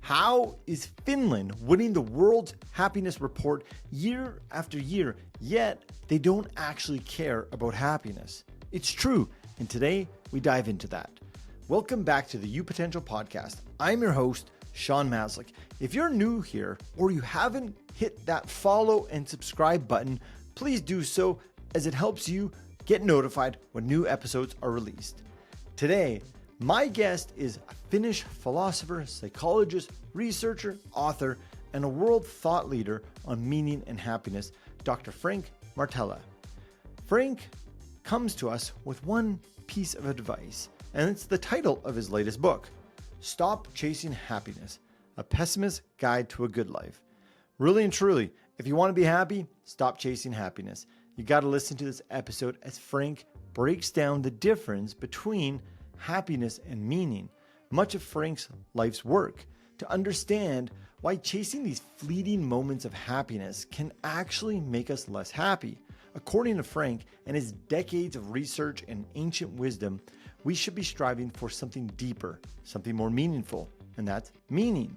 How is Finland winning the world's happiness report year after year, yet they don't actually care about happiness? It's true, and today we dive into that. Welcome back to the You Potential Podcast. I'm your host, Sean Maslick. If you're new here or you haven't hit that follow and subscribe button, please do so as it helps you get notified when new episodes are released. Today, my guest is a Finnish philosopher, psychologist, researcher, author, and a world thought leader on meaning and happiness, Dr. Frank Martela. Frank comes to us with one piece of advice, and it's the title of his latest book, Stop Chasing Happiness, A Pessimist's Guide to a Good Life. Really and truly, if you want to be happy, stop chasing happiness. You got to listen to this episode as Frank breaks down the difference between happiness and meaning, much of Frank's life's work, to understand why chasing these fleeting moments of happiness can actually make us less happy. According to Frank and his decades of research and ancient wisdom, we should be striving for something deeper, something more meaningful, and that's meaning.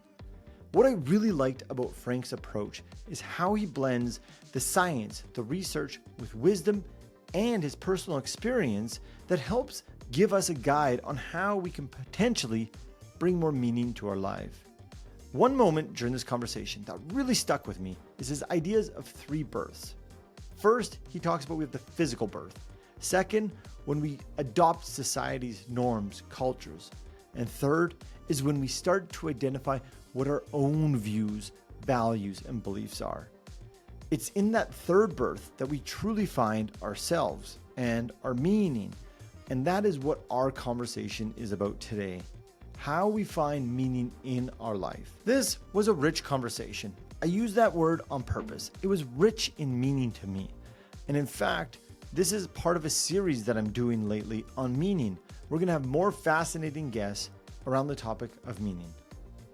What I really liked about Frank's approach is how he blends the science, the research with wisdom, and his personal experience that helps give us a guide on how we can potentially bring more meaning to our life. One moment during this conversation that really stuck with me is his ideas of three births. First, he talks about we have the physical birth. Second, when we adopt society's norms, cultures. And third is when we start to identify what our own views, values, and beliefs are. It's in that third birth that we truly find ourselves and our meaning. And that is what our conversation is about today. How we find meaning in our life. This was a rich conversation. I use that word on purpose. It was rich in meaning to me. And in fact, this is part of a series that I'm doing lately on meaning. We're going to have more fascinating guests around the topic of meaning.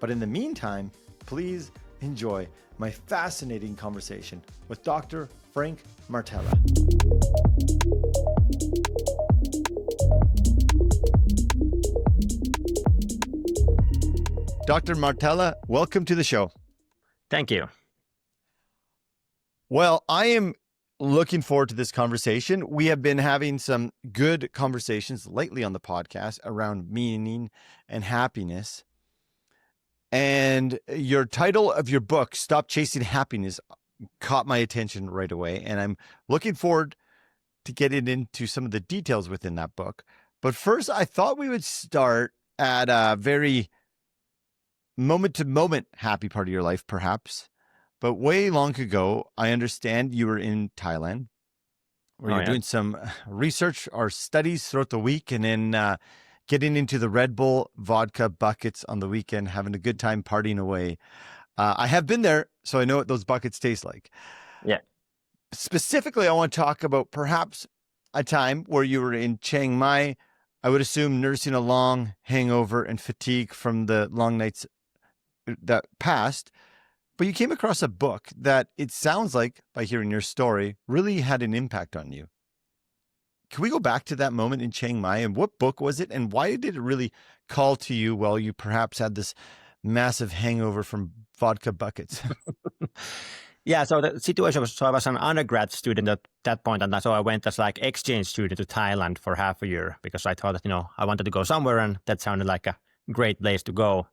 But in the meantime, please enjoy my fascinating conversation with Dr. Frank Martela. Dr. Martela, welcome to the show. Thank you. Well, I am looking forward to this conversation. We have been having some good conversations lately on the podcast around meaning and happiness. And your title of your book, Stop Chasing Happiness, caught my attention right away. And I'm looking forward to getting into some of the details within that book. But first, I thought we would start at a very moment-to-moment happy part of your life, perhaps. But way long ago, I understand you were in Thailand, where you're doing some research or studies throughout the week, and then getting into the Red Bull vodka buckets on the weekend, having a good time partying away. I have been there, so I know what those buckets taste like. Yeah. Specifically, I want to talk about perhaps a time where you were in Chiang Mai, I would assume nursing a long hangover and fatigue from the long nights that passed, but you came across a book that it sounds like, by hearing your story, really had an impact on you. Can we go back to that moment in Chiang Mai, and what book was it, and why did it really call to you while you perhaps had this massive hangover from vodka buckets? Yeah, so the situation was, so I was an undergrad student at that point, and so I went as like exchange student to Thailand for half a year because I thought that, I wanted to go somewhere, and that sounded like a great place to go.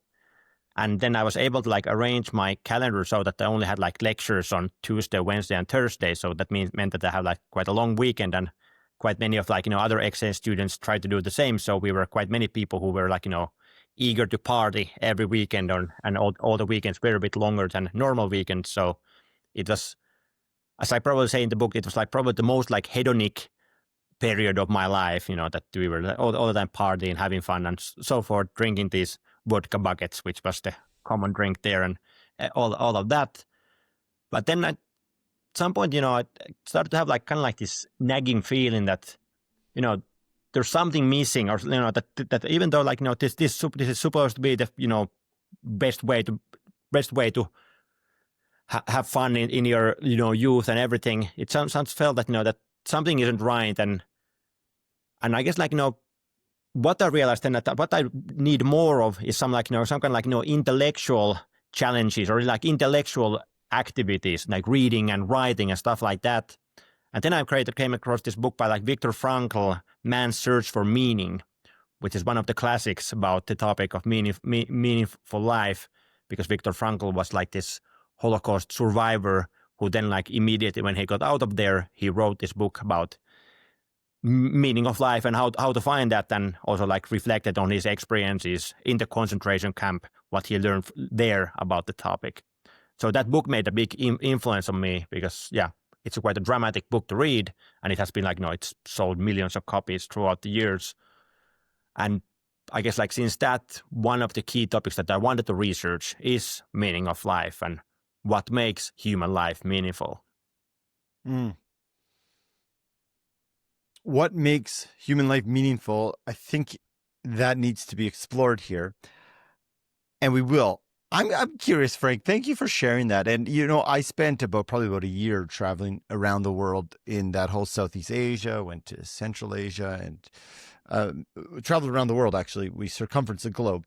And then I was able to arrange my calendar so that I only had lectures on Tuesday, Wednesday, and Thursday. So that meant that I have quite a long weekend, and quite many of other exchange students tried to do the same. So we were quite many people who were eager to party every weekend, and all the weekends were a bit longer than normal weekends. So it was, as I probably say in the book, it was probably the most hedonic period of my life. That we were all the time partying, having fun, and so forth, drinking these vodka buckets, which was the common drink there, and all of that. But then at some point, I started to have this nagging feeling that, there's something missing, or that even though this is supposed to be the best way to have fun in your youth and everything, it sounds felt that that something isn't right, and I guess what I realized then that what I need more of is some kind of like intellectual challenges or like intellectual activities like reading and writing and stuff like that. And then I came across this book by like Viktor Frankl, Man's Search for Meaning, which is one of the classics about the topic of meaningful life, because Viktor Frankl was like this Holocaust survivor who then like immediately when he got out of there, he wrote this book about meaning of life and how to find that, and also like reflected on his experiences in the concentration camp, what he learned there about the topic. So that book made a big influence on me because, yeah, it's quite a dramatic book to read, and it has been like, it's sold millions of copies throughout the years. And I guess like since that, one of the key topics that I wanted to research is meaning of life and what makes human life meaningful. Mm. What makes human life meaningful? I think that needs to be explored here. And we will. I'm curious, Frank. Thank you for sharing that. And, I spent probably about a year traveling around the world in that whole Southeast Asia, went to Central Asia, and traveled around the world, actually. We circumferenced the globe.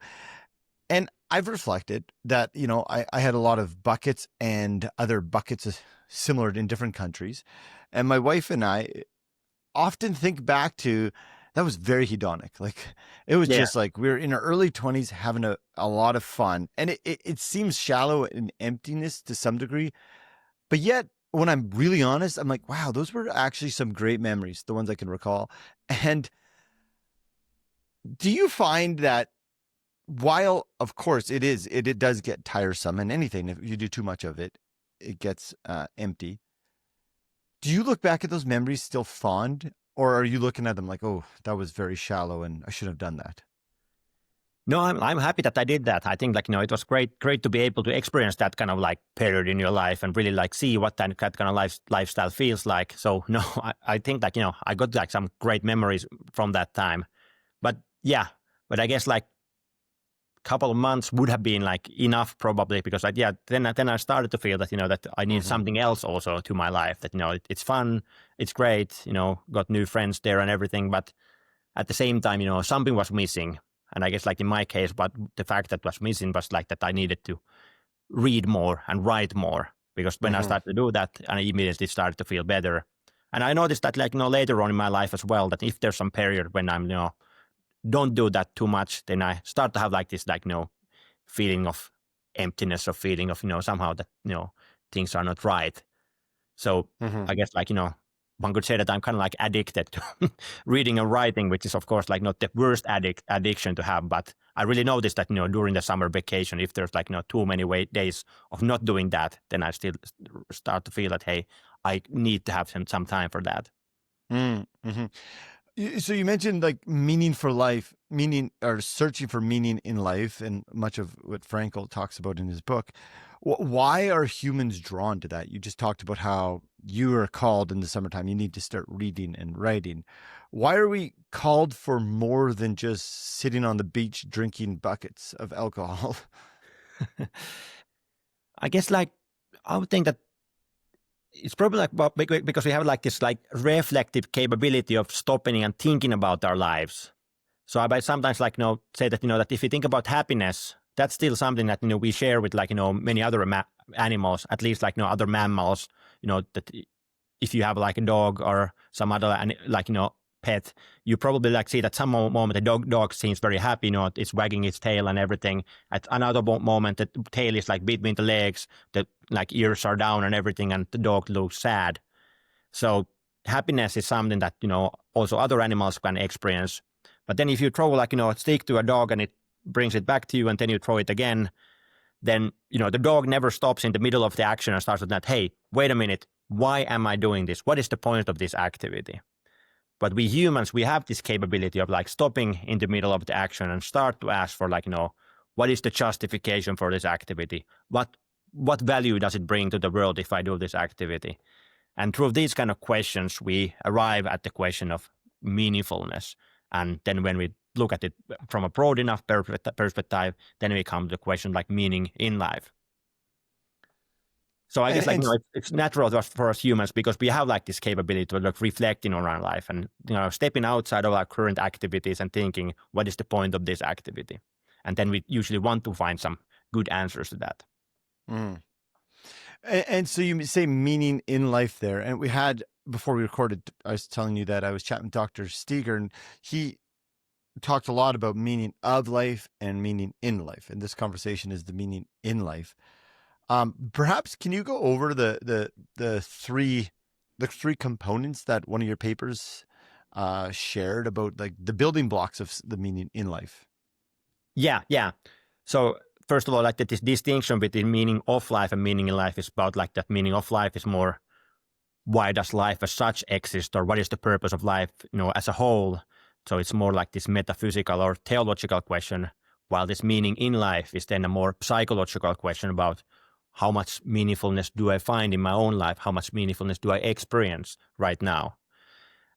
And I've reflected that, I had a lot of buckets and other buckets similar in different countries. And my wife and I often think back to that was very hedonic. Like it was just like we were in our early 20s having a lot of fun. And it seems shallow and emptiness to some degree. But yet, when I'm really honest, I'm like, wow, those were actually some great memories, the ones I can recall. And do you find that while, of course, it does get tiresome, and anything, if you do too much of it, it gets empty. Do you look back at those memories still fond, or are you looking at them like, oh, that was very shallow and I shouldn't have done that? No, I'm happy that I did that. I think it was great to be able to experience that kind of like period in your life and really like see what that kind of lifestyle feels like. So no, I think I got like some great memories from that time. But yeah, I guess like couple of months would have been like enough probably, because then I started to feel that that I need something else also to my life, that it's fun, it's great, got new friends there and everything, but at the same time something was missing. And I guess like in my case, but the fact that was missing was like that I needed to read more and write more, because when I started to do that, I immediately started to feel better. And I noticed that like later on in my life as well, that if there's some period when I'm don't do that too much, then I start to have like this feeling of emptiness, or feeling of somehow that things are not right. So I guess like one could say that I'm kind of like addicted to reading and writing, which is of course like not the worst addiction to have, but I really noticed that during the summer vacation, if there's like too many days of not doing that, then I still start to feel that, hey, I need to have some time for that. Mm-hmm. So you mentioned like meaning for life, meaning or searching for meaning in life, and much of what Frankl talks about in his book. Why are humans drawn to that? You just talked about how you are called in the summertime. You need to start reading and writing. Why are we called for more than just sitting on the beach drinking buckets of alcohol? I guess like I would think that it's probably like because we have like this like reflective capability of stopping and thinking about our lives. So I sometimes like say that that if you think about happiness, that's still something that we share with like many other animals, at least like other mammals. That if you have like a dog or some other like pet, you probably like see that some moment the dog seems very happy, it's wagging its tail and everything. At another moment, the tail is like between the legs, the like ears are down and everything, and the dog looks sad. So happiness is something that also other animals can experience. But then if you throw like a stick to a dog and it brings it back to you, and then you throw it again, then the dog never stops in the middle of the action and starts with that, hey, wait a minute, why am I doing this? What is the point of this activity? But we humans, we have this capability of like stopping in the middle of the action and start to ask for like, what is the justification for this activity? What value does it bring to the world if I do this activity? And through these kind of questions, we arrive at the question of meaningfulness. And then when we look at it from a broad enough perspective, then we come to the question like meaning in life. So I guess like, And it's natural for us humans because we have like this capability to like reflecting on our life and, stepping outside of our current activities and thinking, what is the point of this activity? And then we usually want to find some good answers to that. mm. And so you say meaning in life there. And we had, before we recorded, I was telling you that I was chatting with Dr. Steger, and he talked a lot about meaning of life and meaning in life. And this conversation is the meaning in life. Perhaps can you go over the three components that one of your papers shared about, like the building blocks of the meaning in life? Yeah. So first of all, like this distinction between meaning of life and meaning in life is about like that meaning of life is more, why does life as such exist, or what is the purpose of life, as a whole? So it's more like this metaphysical or theological question, while this meaning in life is then a more psychological question about how much meaningfulness do I find in my own life? How much meaningfulness do I experience right now?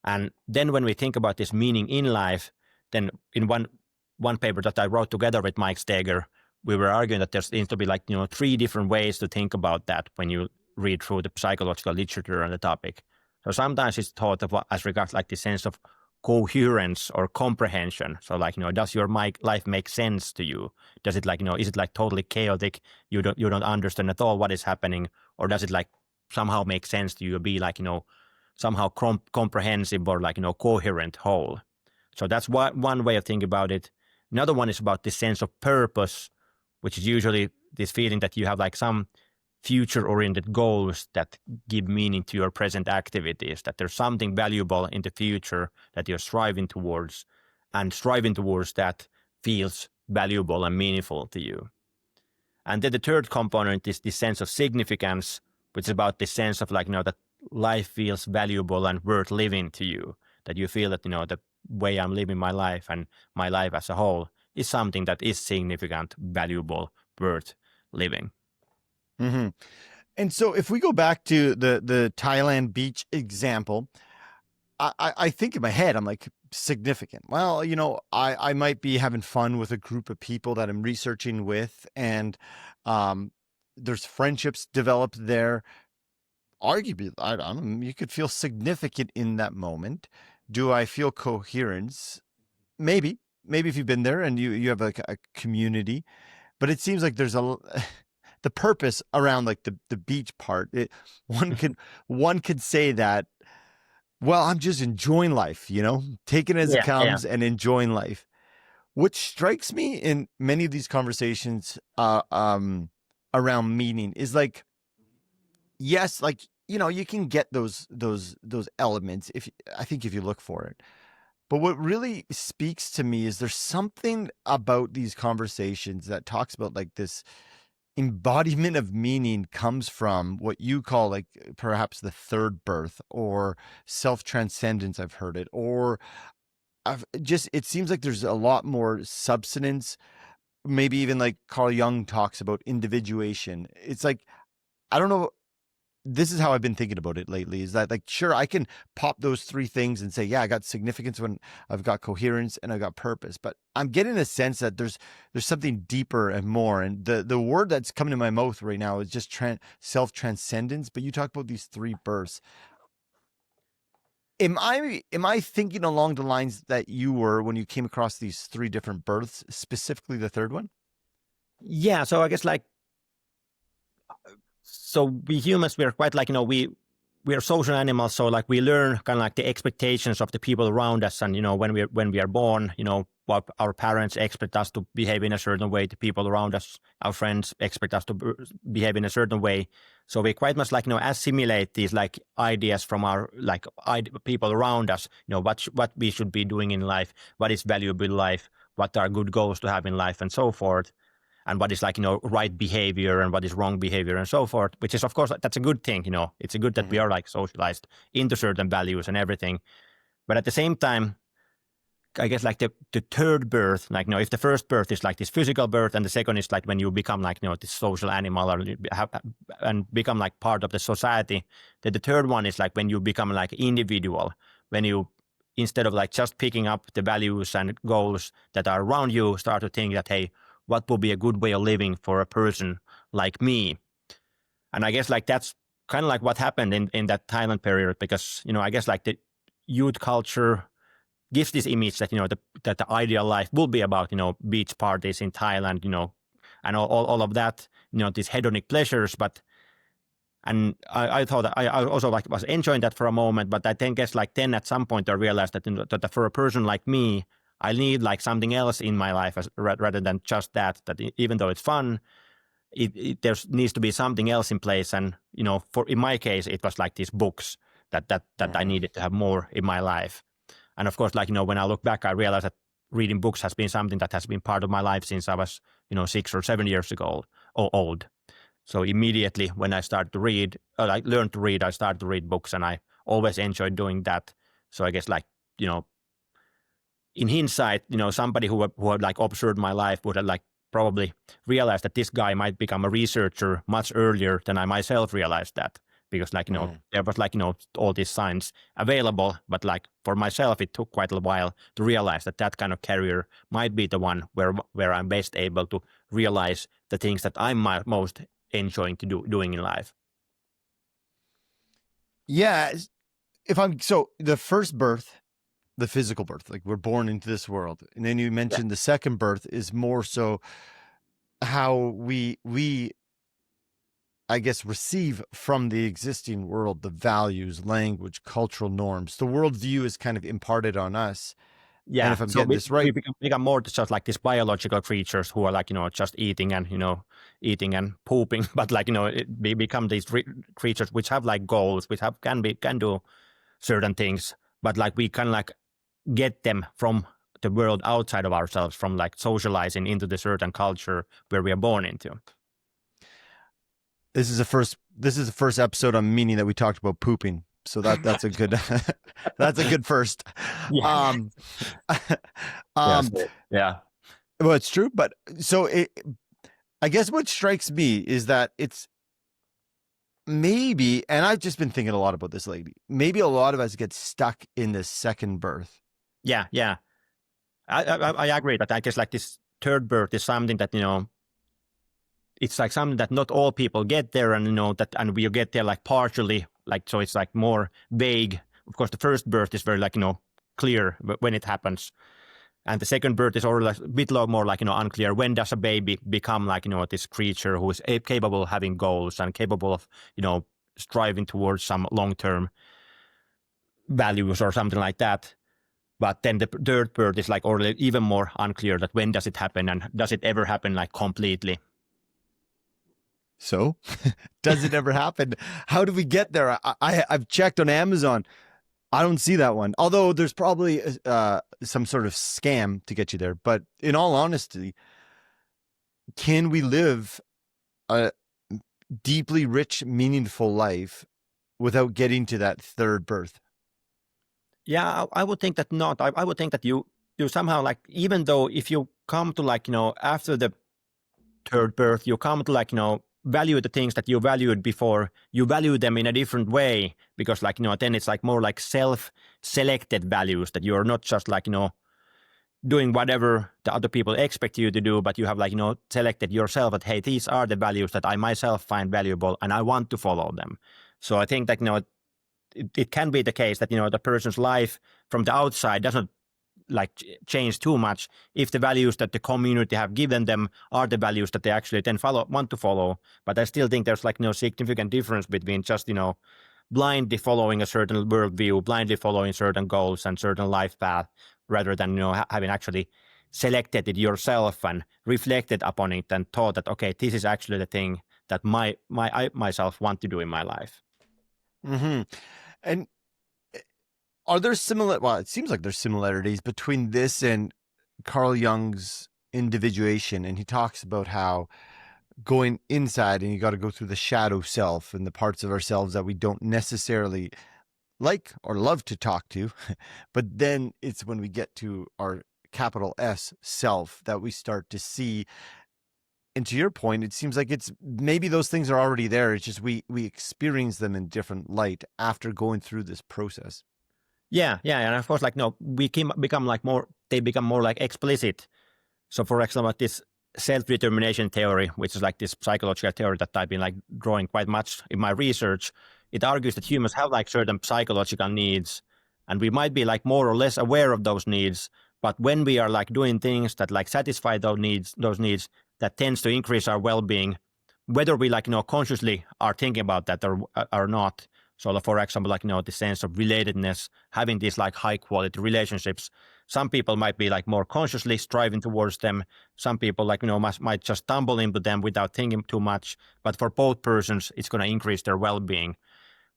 And then when we think about this meaning in life, then in one paper that I wrote together with Mike Steger, we were arguing that there seems to be like, three different ways to think about that when you read through the psychological literature on the topic. So sometimes it's thought of as regards like the sense of coherence or comprehension. So like, does your life make sense to you? Does it like, is it like totally chaotic? You don't understand at all what is happening, or does it like somehow make sense to you, be like, somehow comprehensive or like, coherent whole? So that's one way of thinking about it. Another one is about the sense of purpose, which is usually this feeling that you have like some future-oriented goals that give meaning to your present activities, that there's something valuable in the future that you're striving towards, and striving towards that feels valuable and meaningful to you. And then the third component is the sense of significance, which is about the sense of like, that life feels valuable and worth living to you, that you feel that, the way I'm living my life and my life as a whole is something that is significant, valuable, worth living. Mm-hmm. And so if we go back to the Thailand beach example, I think in my head, I'm like, significant. Well, I might be having fun with a group of people that I'm researching with, and there's friendships developed there. Arguably, I don't know, you could feel significant in that moment. Do I feel coherence? Maybe if you've been there and you have like a community, but it seems like there's the purpose around like the beach part. One could say that, well, I'm just enjoying life, taking it as it comes and enjoying life. What strikes me in many of these conversations around meaning is like, yes, like, you can get those elements if you look for it. But what really speaks to me is there's something about these conversations that talks about like this embodiment of meaning comes from what you call like perhaps the third birth or self-transcendence. I've heard it, or it seems like there's a lot more substance. Maybe even like Carl Jung talks about individuation. It's like, I don't know. This is how I've been thinking about it lately, is that like, sure, I can pop those three things and say, yeah, I got significance when I've got coherence and I got purpose, but I'm getting a sense that there's something deeper and more. And the word that's coming to my mouth right now is just self-transcendence. But you talk about these three births. Am I thinking along the lines that you were when you came across these three different births, specifically the third one? Yeah. So I guess like, so we humans, we're quite like, we are social animals. So like we learn kind of like the expectations of the people around us. And, when we are born, what our parents expect us to behave in a certain way, the people around us, our friends expect us to behave in a certain way. So we quite much like, assimilate these like ideas from our like people around us, what we should be doing in life, what is valuable in life, what are good goals to have in life and so forth. And what is like, right behavior and what is wrong behavior and so forth, which is, of course, that's a good thing. It's a good that we are like socialized into certain values and everything. But at the same time, I guess like the third birth, like, if the first birth is like this physical birth and the second is like when you become like, this social animal or and become like part of the society, then the third one is like when you become like individual, when you, instead of like just picking up the values and goals that are around you, start to think that, hey, what would be a good way of living for a person like me? And I guess like that's kind of like what happened in that Thailand period, because, I guess like the youth culture gives this image that, that the ideal life will be about, beach parties in Thailand, and all of that, these hedonic pleasures. And I thought I also like was enjoying that for a moment, but I think guess like then at some point I realized that, that for a person like me, I need like something else in my life rather than just that even though it's fun, there needs to be something else in place. And, in my case, it was like these books that I needed to have more in my life. And of course, like, when I look back, I realized that reading books has been something that has been part of my life since I was, 6 or 7 years ago old. So immediately when I started to read, I learned to read, I started to read books, and I always enjoyed doing that. So I guess like, in hindsight, somebody who had like observed my life would have like probably realized that this guy might become a researcher much earlier than I myself realized that. Because like, there was like, all these signs available, but like for myself, it took quite a while to realize that kind of career might be the one where I'm best able to realize the things that I'm most enjoying doing in life. Yeah. So the first birth, the physical birth, like we're born into this world. And then you mentioned the second birth is more so how we I guess receive from the existing world the values, language, cultural norms. The worldview is kind of imparted on us. Yeah. And if I'm getting this right, we become more just like these biological creatures who are like, just eating and pooping, but like, we become these creatures which have like goals, which can do certain things, but like we can like get them from the world outside of ourselves, from like socializing into the certain culture where we are born into. This is the first episode on meaning that we talked about pooping. So that's a good that's a good first. Yeah. Yeah. Well, it's true, but so I guess what strikes me is that it's maybe, and I've just been thinking a lot about this lately, maybe a lot of us get stuck in this second birth. Yeah. I agree that I guess like this third birth is something that, it's like something that not all people get there, and and we get there like partially, like, so it's like more vague. Of course, the first birth is very like, clear when it happens. And the second birth is already like a bit more like, unclear. When does a baby become like, this creature who is capable of having goals and capable of, striving towards some long-term values or something like that. But then the third birth is like already even more unclear, that when does it happen, and does it ever happen like completely? So does it ever happen? How do we get there? I've checked on Amazon. I don't see that one. Although there's probably some sort of scam to get you there. But in all honesty, can we live a deeply rich, meaningful life without getting to that third birth? Yeah, I would think that not. I would think that you somehow like, even though if you come to like, after the third birth, you come to like, value the things that you valued before, you value them in a different way, because like, then it's like more like self-selected values, that you're not just like, doing whatever the other people expect you to do, but you have like, selected yourself that, hey, these are the values that I myself find valuable and I want to follow them. So I think that, it can be the case that, the person's life from the outside doesn't like change too much if the values that the community have given them are the values that they actually then want to follow. But I still think there's like no significant difference between just, blindly following a certain worldview, blindly following certain goals and certain life path, rather than, having actually selected it yourself and reflected upon it and thought that, okay, this is actually the thing that I myself want to do in my life. Mm-hmm. And are there it seems like there's similarities between this and Carl Jung's individuation. And he talks about how going inside, and you got to go through the shadow self and the parts of ourselves that we don't necessarily like or love to talk to. But then it's when we get to our capital S self that we start to see. And to your point, it seems like it's maybe those things are already there. It's just we experience them in different light after going through this process. Yeah, and of course, like, they become more like explicit. So, for example, this self-determination theory, which is like this psychological theory that I've been like drawing quite much in my research. It argues that humans have like certain psychological needs, and we might be like more or less aware of those needs. But when we are like doing things that like satisfy those needs, that tends to increase our well-being, whether we like consciously are thinking about that or not. So, for example, like the sense of relatedness, having these like high-quality relationships. Some people might be like more consciously striving towards them. Some people like might just stumble into them without thinking too much. But for both persons, it's going to increase their well-being.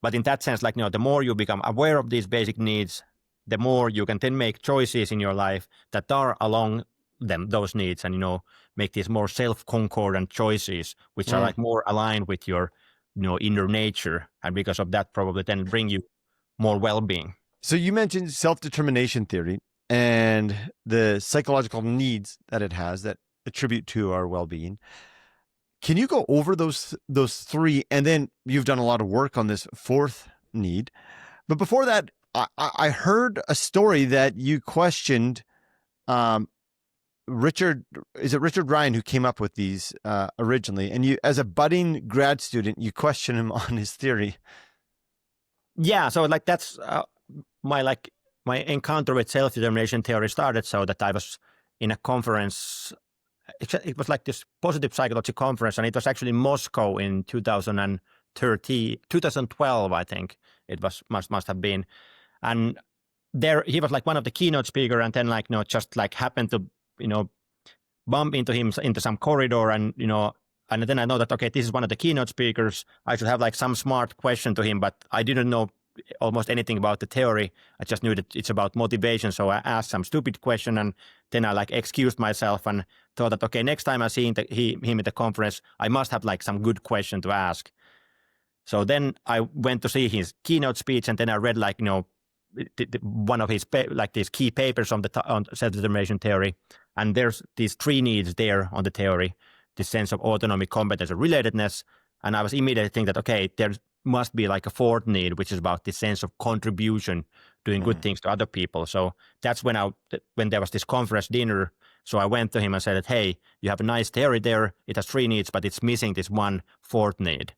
But in that sense, like the more you become aware of these basic needs, the more you can then make choices in your life that are along those needs, and make these more self-concordant choices, which are like more aligned with your inner nature, and because of that probably then bring you more well-being. So you mentioned self-determination theory and the psychological needs that it has that attribute to our well-being. Can you go over those three? And then you've done a lot of work on this fourth need. But before that, I heard a story that you questioned Richard Ryan, who came up with these originally, and you, as a budding grad student, you question him on his theory. Yeah, so like that's my encounter with self-determination theory started so that I was in a conference. It was like this positive psychology conference, and it was actually in Moscow in 2012, I think it was must have been. And there he was like one of the keynote speaker, and then like just like happened to bump into him into some corridor, and and then I know that okay, this is one of the keynote speakers. I should have like some smart question to him, but I didn't know almost anything about the theory. I just knew that it's about motivation, so I asked some stupid question, and then I like excused myself and thought that okay, next time I see him at the conference, I must have like some good question to ask. So then I went to see his keynote speech, and then I read like one of his like these key papers on self-determination theory, and there's these three needs there on the theory: the sense of autonomy, competence, and relatedness. And I was immediately thinking that okay, there must be like a fourth need, which is about the sense of contribution, doing good things to other people. So that's when there was this conference dinner. So I went to him and said that, hey, you have a nice theory there. It has three needs, but it's missing this one fourth need.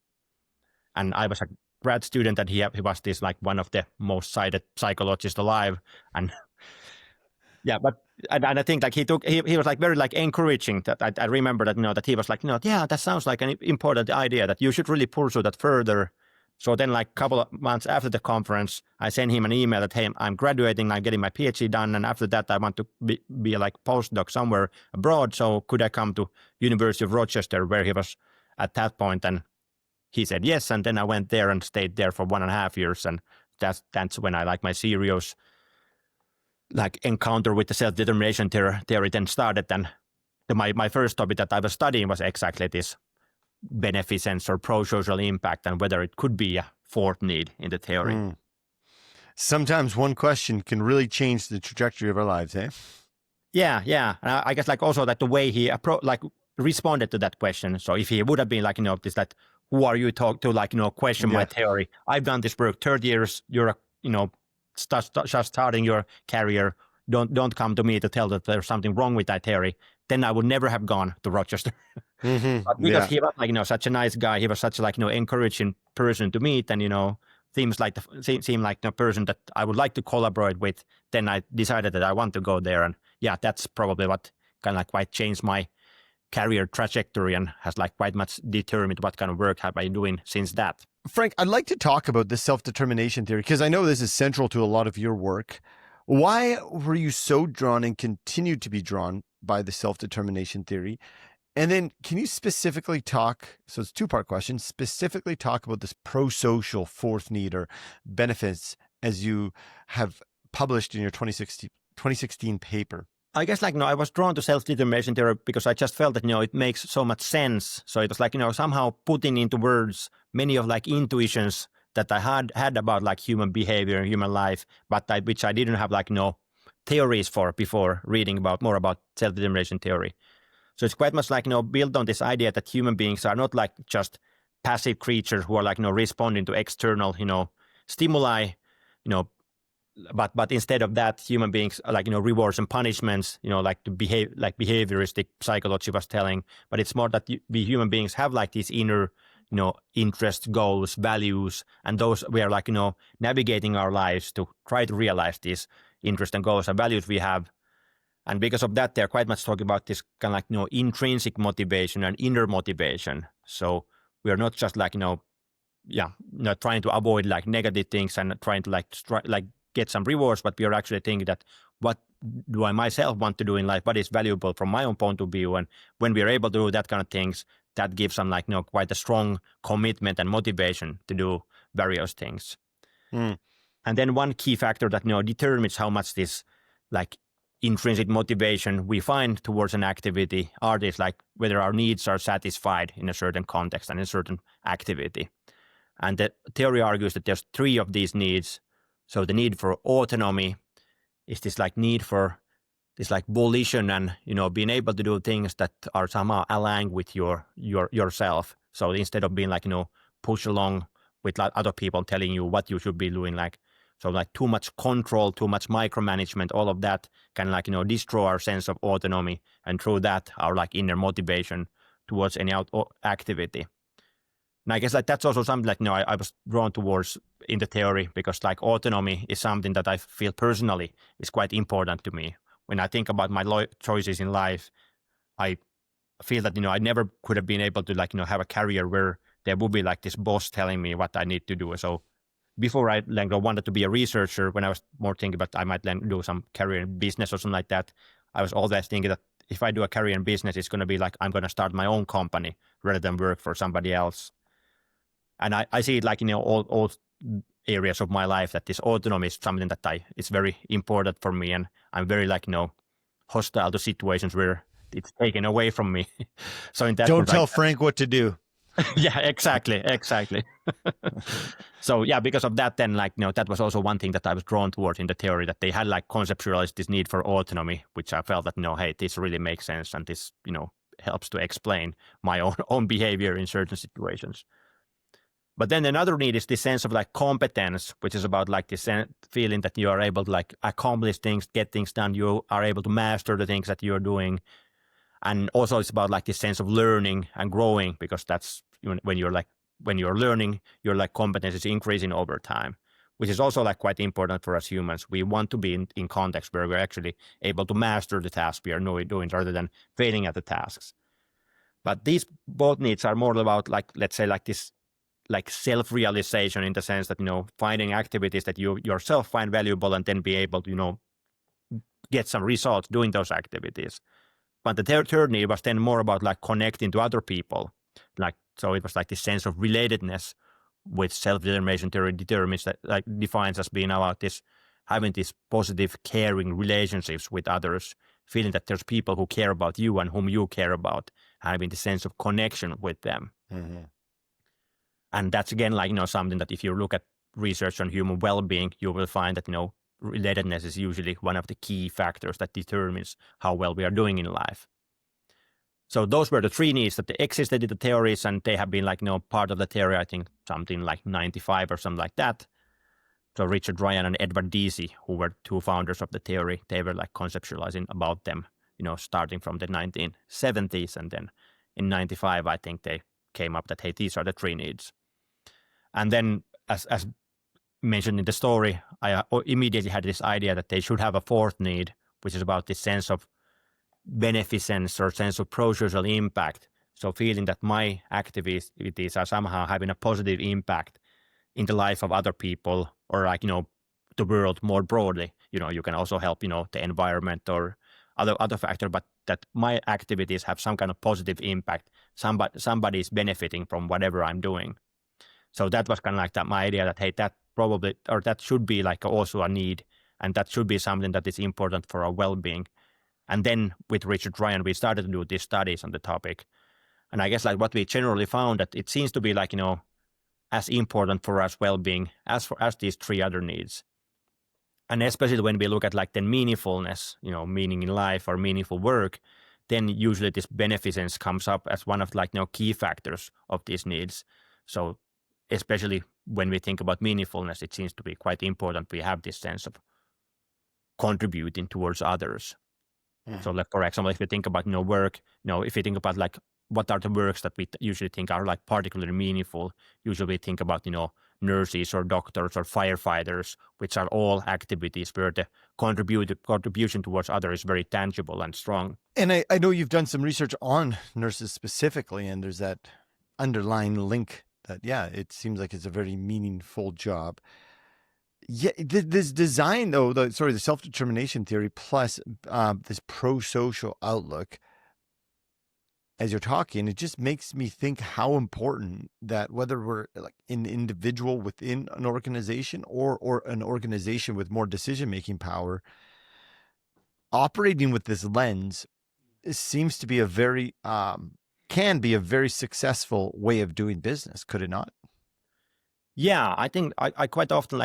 And I was a grad student, and he was this like one of the most cited psychologists alive. And yeah, but and I think like he was like very like encouraging. That I remember that that he was like yeah, that sounds like an important idea that you should really pursue that further. So then like a couple of months after the conference, I sent him an email that hey, I'm graduating, I'm getting my PhD done, and after that I want to be like postdoc somewhere abroad. So could I come to University of Rochester, where he was at that point? And he said yes, and then I went there and stayed there for 1.5 years, and that's when I like my serious like encounter with the self-determination theory then started. And my first topic that I was studying was exactly this beneficence or pro-social impact, and whether it could be a fourth need in the theory. Sometimes one question can really change the trajectory of our lives, eh? Yeah. And I guess like also that the way he responded to that question. So if he would have been like this that who are you to like question my theory? I've done this work 30 years. You're just starting your career. Don't come to me to tell that there's something wrong with that theory. Then I would never have gone to Rochester. But because he was like such a nice guy, he was such like encouraging person to meet, and seemed like the person that I would like to collaborate with. Then I decided that I want to go there, and yeah, that's probably what kind of like quite changed my career trajectory and has like quite much determined what kind of work have I doing since that. Frank, I'd like to talk about the self-determination theory because I know this is central to a lot of your work. Why were you so drawn and continue to be drawn by the self-determination theory? And then can you specifically talk, so it's a two-part question, specifically talk about this pro-social fourth need or benefits as you have published in your 2016 paper? I guess like, I was drawn to self-determination theory because I just felt that, it makes so much sense. So it was like, somehow putting into words many of like intuitions that I had about like human behavior, human life, but which I didn't have like, theories for before reading more about self-determination theory. So it's quite much like, built on this idea that human beings are not like just passive creatures who are like, responding to external, stimuli, but instead of that, human beings like rewards and punishments, like to behave, like behavioristic psychology was telling. But it's more that we human beings have like these inner interests, goals, values, and those we are like navigating our lives to try to realize these interests and goals and values we have. And because of that, they're quite much talking about this kind of like intrinsic motivation and inner motivation. So we are not just like not trying to avoid like negative things and trying to like get some rewards, but we are actually thinking that what do I myself want to do in life? What is valuable from my own point of view? And when we are able to do that kind of things, that gives them like quite a strong commitment and motivation to do various things. And then one key factor that determines how much this like intrinsic motivation we find towards an activity are these like whether our needs are satisfied in a certain context and in a certain activity. And the theory argues that there's 3 of these needs. So the need for autonomy is this like need for this like volition and being able to do things that are somehow aligned with yourself. So instead of being like pushed along with other people telling you what you should be doing, like so like too much control, too much micromanagement, all of that can like destroy our sense of autonomy, and through that our like inner motivation towards any activity. And I guess like that's also something like I was drawn towards in the theory, because like autonomy is something that I feel personally is quite important to me. When I think about my choices in life, I feel that I never could have been able to like have a career where there would be like this boss telling me what I need to do. So before I wanted to be a researcher, when I was more thinking about I might do some career in business or something like that, I was always thinking that if I do a career in business, it's going to be like I'm going to start my own company rather than work for somebody else. And I see it like all areas of my life that this autonomy is something that it's very important for me, and I'm very like hostile to situations where it's taken away from me. So in that don't tell Frank what to do. Yeah, exactly. So yeah, because of that, then like that was also one thing that I was drawn towards in the theory, that they had like conceptualized this need for autonomy, which I felt that hey, this really makes sense, and this helps to explain my own behavior in certain situations. But then another need is this sense of like competence, which is about like this feeling that you are able to like accomplish things, get things done. You are able to master the things that you're doing. And also it's about like this sense of learning and growing, because that's when you're learning, your like competence is increasing over time, which is also like quite important for us humans. We want to be in context where we're actually able to master the task we are doing rather than failing at the tasks. But these both needs are more about like, let's say like this, like self-realization, in the sense that, finding activities that you yourself find valuable and then be able to, get some results doing those activities. But the third need was then more about like connecting to other people. Like, so it was like this sense of relatedness, which self-determination theory defines as being about this, having these positive, caring relationships with others, feeling that there's people who care about you and whom you care about, having the sense of connection with them. Mm-hmm. And that's again like something that if you look at research on human well-being, you will find that relatedness is usually one of the key factors that determines how well we are doing in life. So those were the 3 needs that existed in the theories, and they have been like part of the theory, I think something like 95 or something like that. So Richard Ryan and Edward Deasy, who were 2 founders of the theory, they were like conceptualizing about them, starting from the 1970s, and then in 95 I think they came up that hey, these are the 3 needs. And then, as mentioned in the story, I immediately had this idea that they should have a 4th need, which is about this sense of beneficence or sense of pro-social impact. So feeling that my activities are somehow having a positive impact in the life of other people, or like, the world more broadly. You can also help, the environment or other factor, but that my activities have some kind of positive impact. Somebody is benefiting from whatever I'm doing. So that was kind of like my idea that, hey, that probably, or that should be like also a need, and that should be something that is important for our well-being. And then with Richard Ryan, we started to do these studies on the topic. And I guess like what we generally found, that it seems to be like, as important for us well-being as these 3 other needs. And especially when we look at like the meaningfulness, meaning in life or meaningful work, then usually this beneficence comes up as one of like key factors of these needs. So especially when we think about meaningfulness, it seems to be quite important. We have this sense of contributing towards others. So, like, for example, if you think about work, if you think about like what are the works that we usually think are like particularly meaningful, usually we think about nurses or doctors or firefighters, which are all activities where the contribution towards others is very tangible and strong. And I know you've done some research on nurses specifically, and there's that underlying link that, yeah, it seems like it's a very meaningful job. Yeah, this design, though, the self-determination theory plus this pro-social outlook, as you're talking, it just makes me think how important that, whether we're like an individual within an organization or an organization with more decision-making power, operating with this lens seems to be can be a very successful way of doing business, could it not? Yeah, I think I quite often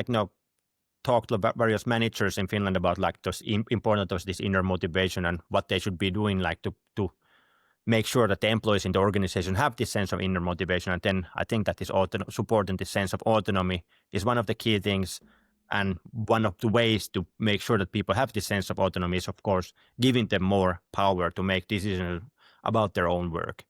talk to various managers in Finland about like those important of this inner motivation and what they should be doing like to make sure that the employees in the organization have this sense of inner motivation. And then I think that this supporting this sense of autonomy is one of the key things. And one of the ways to make sure that people have this sense of autonomy is, of course, giving them more power to make decisions about their own work.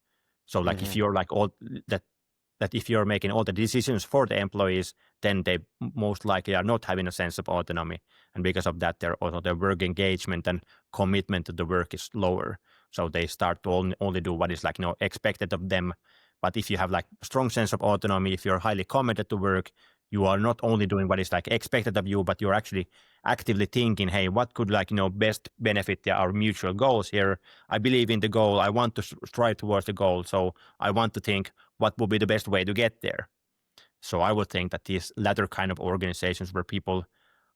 So like if you're like all that if you're making all the decisions for the employees, then they most likely are not having a sense of autonomy. And because of that, their work engagement and commitment to the work is lower. So they start to only do what is like expected of them. But if you have like a strong sense of autonomy, if you're highly committed to work, you are not only doing what is like expected of you, but you're actually actively thinking, hey, what could best benefit our mutual goals here? I believe in the goal. I want to strive towards the goal. So I want to think what would be the best way to get there. So I would think that these latter kind of organizations where people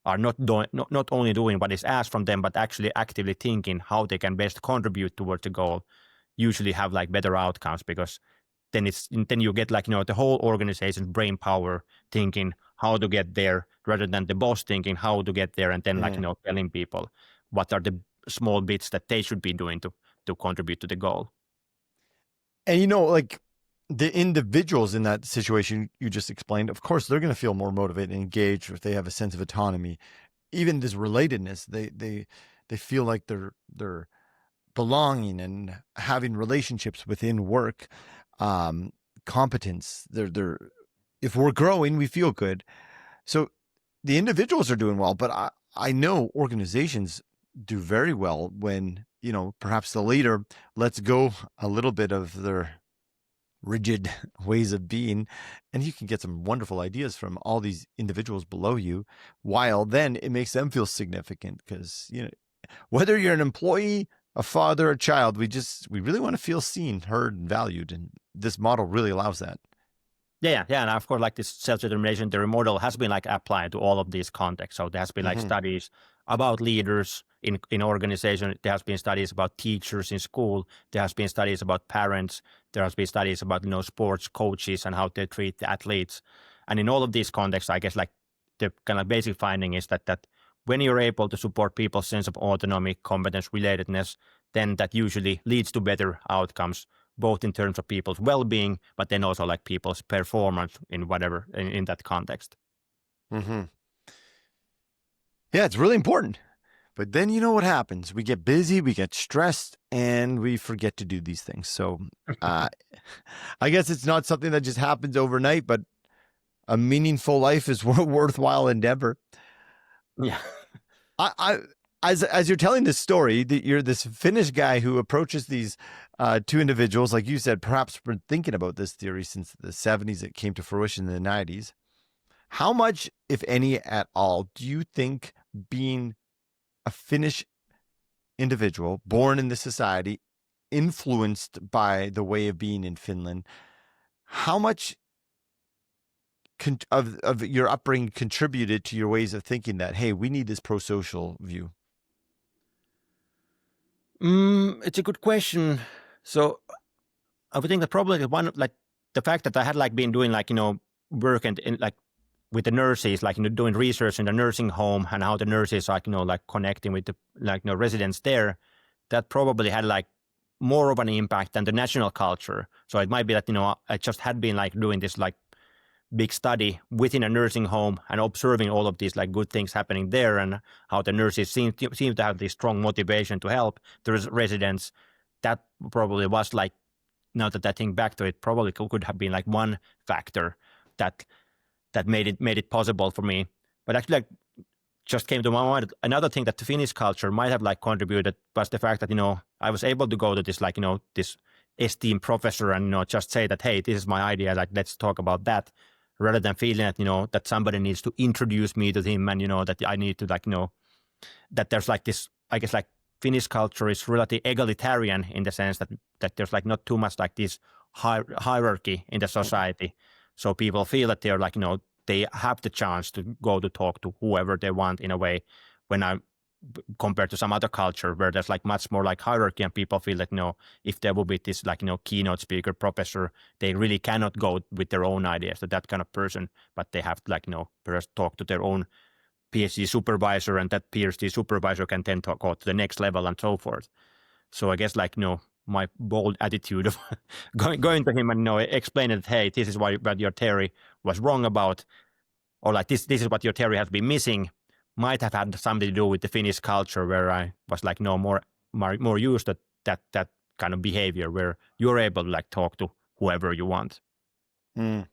are not only doing what is asked from them, but actually actively thinking how they can best contribute towards the goal, usually have like better outcomes, because then you get like the whole organization's brain power thinking how to get there, rather than the boss thinking how to get there, and then telling people what are the small bits that they should be doing to contribute to the goal. And like the individuals in that situation you just explained, of course, they're going to feel more motivated and engaged if they have a sense of autonomy. Even this relatedness, they feel like they're belonging and having relationships within work. Competence. They're if we're growing, we feel good. So the individuals are doing well, but I know organizations do very well when perhaps the leader lets go a little bit of their rigid ways of being, and you can get some wonderful ideas from all these individuals below you, while then it makes them feel significant, because whether you're an employee, a father, a child, we really want to feel seen, heard, and valued, and this model really allows that. Yeah, and of course, like this self-determination theory model has been like applied to all of these contexts. So there has been like studies about leaders in organization. There has been studies about teachers in school. There has been studies about parents. There has been studies about sports coaches and how they treat the athletes. And in all of these contexts, I guess like the kind of basic finding is that when you're able to support people's sense of autonomy, competence, relatedness, then that usually leads to better outcomes, both in terms of people's well-being, but then also like people's performance in whatever, in that context. Yeah, it's really important. But then you know what happens? We get busy, we get stressed, and we forget to do these things. So I guess it's not something that just happens overnight, but a meaningful life is a worthwhile endeavor. Yeah. As you're telling this story, that you're this Finnish guy who approaches these two individuals, like you said, perhaps been thinking about this theory since the 70s. It came to fruition in the 90s. How much, if any at all, do you think being a Finnish individual born in this society, influenced by the way of being in Finland, how much of your upbringing contributed to your ways of thinking that, hey, we need this pro-social view? It's a good question. So I would think that probably one, like the fact that I had like been doing like, work and like with the nurses, like, doing research in the nursing home and how the nurses are, like connecting with the, like, residents there, that probably had like more of an impact than the national culture. So it might be that, I just had been like doing this like big study within a nursing home and observing all of these like good things happening there, and how the nurses seem to have this strong motivation to help the residents. That probably was like, now that I think back to it, probably could have been like one factor that made it possible for me. But actually, like, just came to my mind, another thing that the Finnish culture might have like contributed was the fact that, you know, I was able to go to this, like, you know, this esteemed professor and, you know, just say that, hey, this is my idea, like, let's talk about that, rather than feeling that, you know, that somebody needs to introduce me to him, and, you know, that I need to, like, you know, that there's like this, I guess, like, Finnish culture is relatively egalitarian in the sense that there's like not too much like this hierarchy in the society. So people feel that they're like, you know, they have the chance to go to talk to whoever they want in a way, when I compared to some other culture where there's like much more like hierarchy, and people feel that, you know, if there will be this like, you know, keynote speaker professor, they really cannot go with their own ideas to that kind of person, but they have to, like, you know, first talk to their own PhD supervisor, and that PhD supervisor can then go to the next level and so forth. So I guess, like, you know, my bold attitude of going to him and, you know, explaining that, hey, this is what your theory was wrong about, or like this is what your theory has been missing, might have had something to do with the Finnish culture, where I was like, no, more used to that kind of behavior where you're able to like talk to whoever you want. Mm.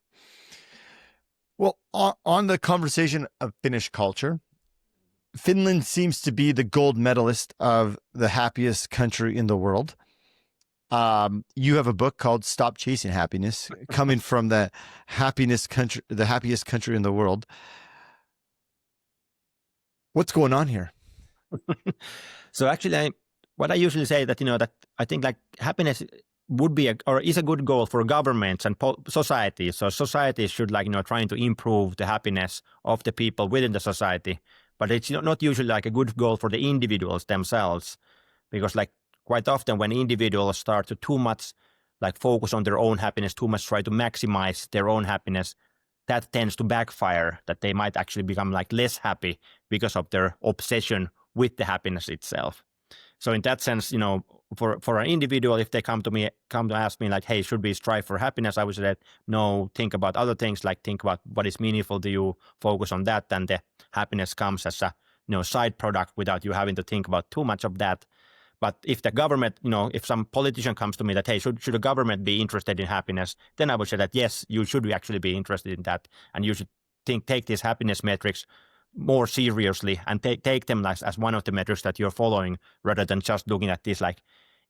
Well, on the conversation of Finnish culture, Finland seems to be the gold medalist of the happiest country in the world. You have a book called Stop Chasing Happiness, coming from the happiest country in the world. What's going on here? So actually, what I usually say that, you know, that I think like happiness would be is a good goal for governments and societies. So societies should, like, you know, trying to improve the happiness of the people within the society. But it's not usually like a good goal for the individuals themselves, because like quite often when individuals start to too much like focus on their own happiness, too much try to maximize their own happiness, that tends to backfire, that they might actually become like less happy because of their obsession with the happiness itself. So in that sense, you know, for an individual, if they come to ask me like, hey, should we strive for happiness? I would say that no, think about other things, like think about what is meaningful to you, focus on that, and the happiness comes as a, you know, side product without you having to think about too much of that. But if the government, you know, if some politician comes to me that, hey, should the government be interested in happiness? Then I would say that, yes, you should actually be interested in that. And you should take these happiness metrics more seriously and take them as one of the metrics that you're following, rather than just looking at these like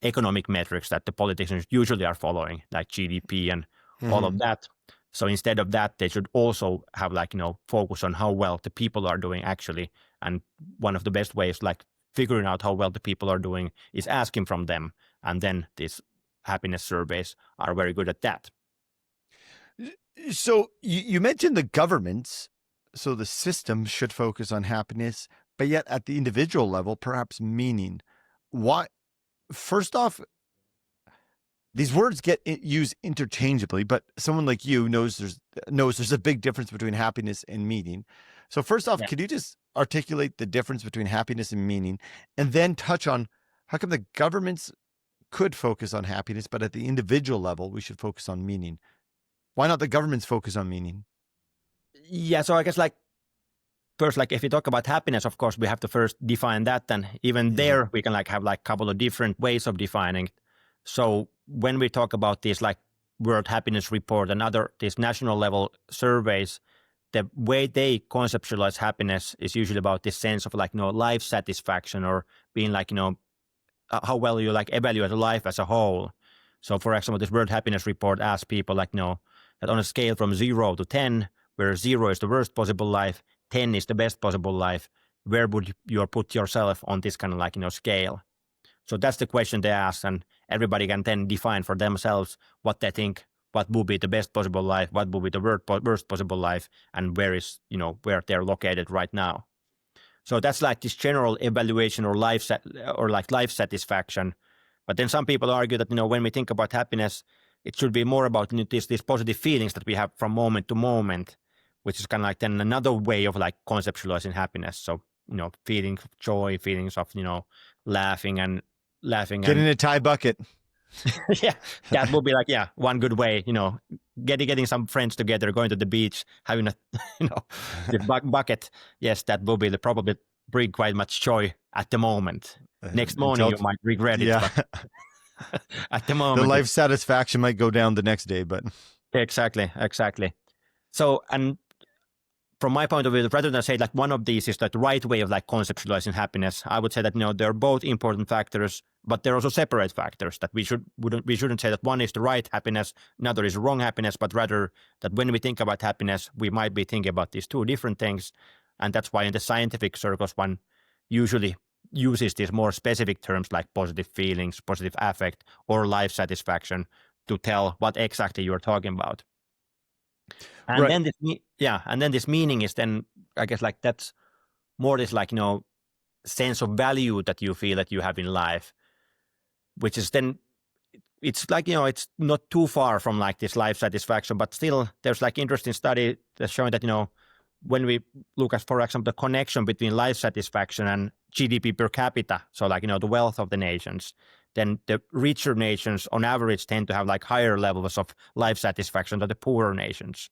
economic metrics that the politicians usually are following, like GDP and all of that. So instead of that, they should also have, like, you know, focus on how well the people are doing actually. And one of the best ways, like, figuring out how well the people are doing is asking from them. And then these happiness surveys are very good at that. So you mentioned the governments, so the system should focus on happiness, but yet at the individual level, perhaps meaning. Why? First off, these words get used interchangeably, but someone like you knows there's a big difference between happiness and meaning. So first off, Could you just articulate the difference between happiness and meaning, and then touch on how come the governments could focus on happiness, but at the individual level, we should focus on meaning? Why not the governments focus on meaning? Yeah, so I guess like first, like if you talk about happiness, of course, we have to first define that. And even there, we can like have like a couple of different ways of defining it. So when we talk about these like World Happiness Report and other these national level surveys, the way they conceptualize happiness is usually about this sense of like, you know, life satisfaction, or being like, you know, how well you like evaluate life as a whole. So for example, this World Happiness Report asks people like, you know, that on a scale from 0 to 10, where 0 is the worst possible life, 10 is the best possible life, where would you put yourself on this kind of like, you know, scale? So that's the question they ask, and everybody can then define for themselves what they think, what would be the best possible life, what would be the worst possible life, and where is, you know, where they're located right now. So that's like this general evaluation or life satisfaction. But then some people argue that, you know, when we think about happiness, it should be more about, you know, these positive feelings that we have from moment to moment, which is kind of like then another way of like conceptualizing happiness. So, you know, feelings of joy, feelings of, you know, laughing. Get in a Thai bucket. Yeah, that would be like, yeah, one good way, getting some friends together, going to the beach, having a, the bucket. Yes, that will be probably bring quite much joy at the moment. Next morning, Until you might regret it, yeah, but at the the moment, life satisfaction might go down the next day, but exactly. So, and from my point of view, rather than say like one of these is the right way of like conceptualizing happiness, I would say that they're both important factors, but they're also separate factors. That we shouldn't say that one is the right happiness, another is wrong happiness, but rather that when we think about happiness, we might be thinking about these two different things, and that's why in the scientific circles one usually uses these more specific terms like positive feelings, positive affect, or life satisfaction to tell what exactly you're talking about. And right. then this meaning is then, I guess, like that's more this like sense of value that you feel that you have in life, which is then it's like it's not too far from like this life satisfaction, but still there's like interesting study that's showing that when we look at, for example, the connection between life satisfaction and GDP per capita, so like the wealth of the nations, then the richer nations on average tend to have like higher levels of life satisfaction than the poorer nations.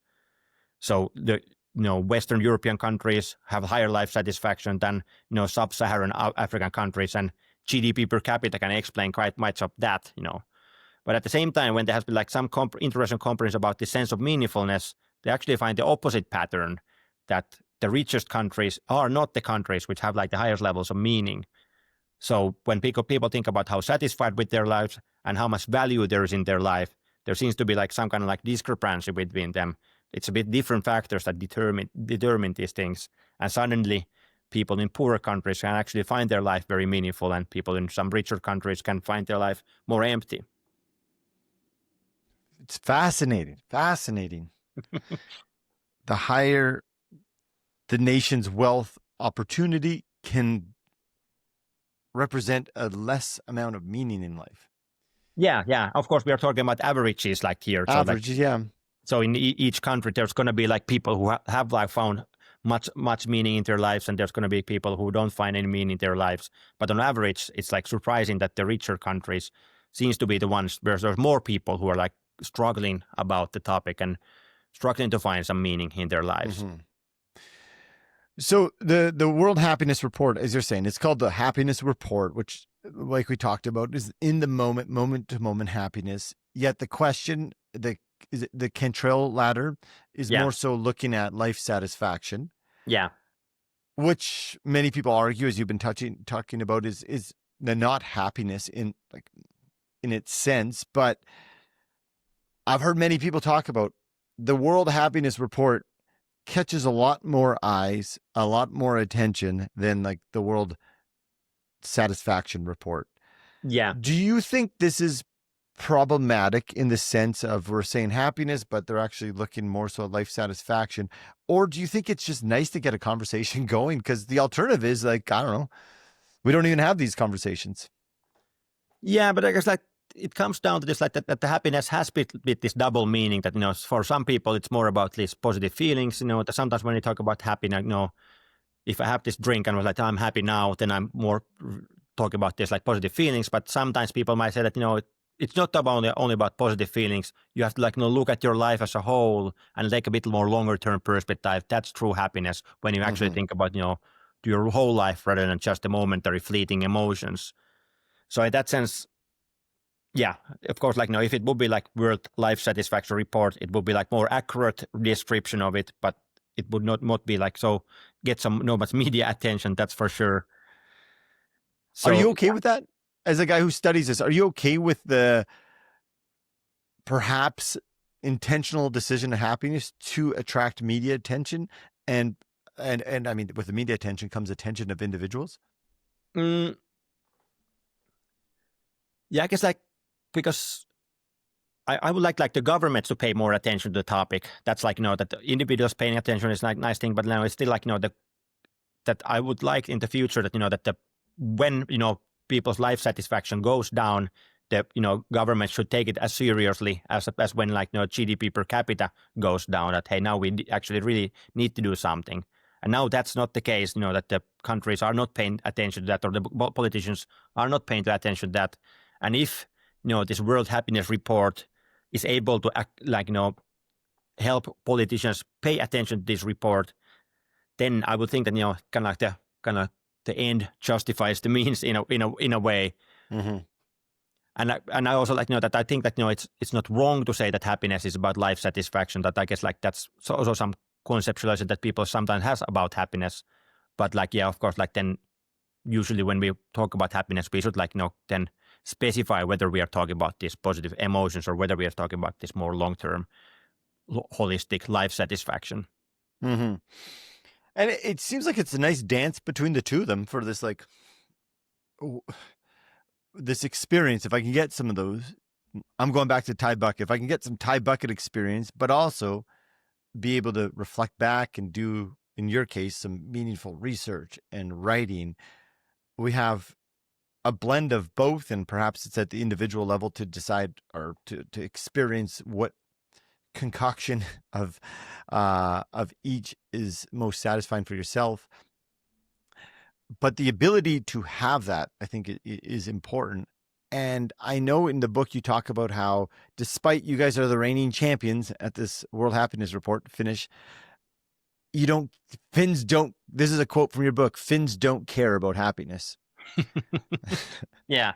So the Western European countries have higher life satisfaction than sub-Saharan African countries, and GDP per capita can explain quite much of that. But at the same time, when there has been like some interesting comparisons about the sense of meaningfulness, they actually find the opposite pattern, that the richest countries are not the countries which have like the highest levels of meaning. So when people think about how satisfied with their lives and how much value there is in their life, there seems to be like some kind of like discrepancy between them. It's a bit different factors that determine these things. And suddenly people in poorer countries can actually find their life very meaningful, and people in some richer countries can find their life more empty. It's fascinating. The higher the nation's wealth, opportunity can represent a less amount of meaning in life. Yeah. Of course, we are talking about averages like here. Averages, yeah. So in each country, there's going to be like people who have like found much meaning in their lives, and there's going to be people who don't find any meaning in their lives. But on average, it's like surprising that the richer countries seems to be the ones where there's more people who are like struggling about the topic and struggling to find some meaning in their lives. Mm-hmm. So the World Happiness Report, as you're saying, it's called the Happiness Report, which, like we talked about, is in the moment to moment happiness. Yet the question, the Cantrell ladder, is more so looking at life satisfaction. Yeah. Which many people argue, as you've been talking about, is the not happiness in its sense. But I've heard many people talk about the World Happiness Report catches a lot more eyes, a lot more attention than like the World Satisfaction Report. Yeah. Do you think this is problematic in the sense of we're saying happiness, but they're actually looking more so at life satisfaction? Or do you think it's just nice to get a conversation going? Because the alternative is like, I don't know, we don't even have these conversations. Yeah, but I guess like it comes down to this, like that the happiness has bit this double meaning that, for some people it's more about these positive feelings. Sometimes when you talk about happiness, if I have this drink and was like, I'm happy now, then I'm more talking about this like positive feelings. But sometimes people might say that, it's not about only about positive feelings. You have to like look at your life as a whole and take a bit more longer term perspective. That's true happiness when you actually think about your whole life rather than just the momentary fleeting emotions. So in that sense, yeah, of course, like if it would be like World Life Satisfaction Report, it would be like more accurate description of it, but it would not be like so get some much media attention. That's for sure. So, are you okay with that? As a guy who studies this, are you okay with the perhaps intentional decision of happiness to attract media attention? And I mean, with the media attention comes attention of individuals? Yeah, I guess like, because I would like the government to pay more attention to the topic. That's like, that the individuals paying attention is like nice thing, but now it's still like, that I would like in the future that when people's life satisfaction goes down, the government should take it as seriously as when like GDP per capita goes down. That hey, now we actually really need to do something. And now that's not the case. That the countries are not paying attention to that, or the politicians are not paying attention to that. And if this World Happiness Report is able to help politicians pay attention to this report, then I would think that the end justifies the means in a way. Mm-hmm. And I also that I think that it's not wrong to say that happiness is about life satisfaction. That I guess that's also some conceptualization that people sometimes has about happiness. But of course, then usually when we talk about happiness, we should then specify whether we are talking about these positive emotions or whether we are talking about this more long-term holistic life satisfaction. Mm-hmm. And it seems like it's a nice dance between the two of them for this this experience. If I can get some of those, I'm going back to Thai bucket. If I can get some Thai bucket experience, but also be able to reflect back and do, in your case, some meaningful research and writing, we have a blend of both, and perhaps it's at the individual level to decide or to experience what concoction of each is most satisfying for yourself. But the ability to have that, I think, is important. And I know in the book you talk about how, despite you guys are the reigning champions at this World Happiness Report, Finnish, Finns don't, this is a quote from your book, Finns don't care about happiness. Yeah.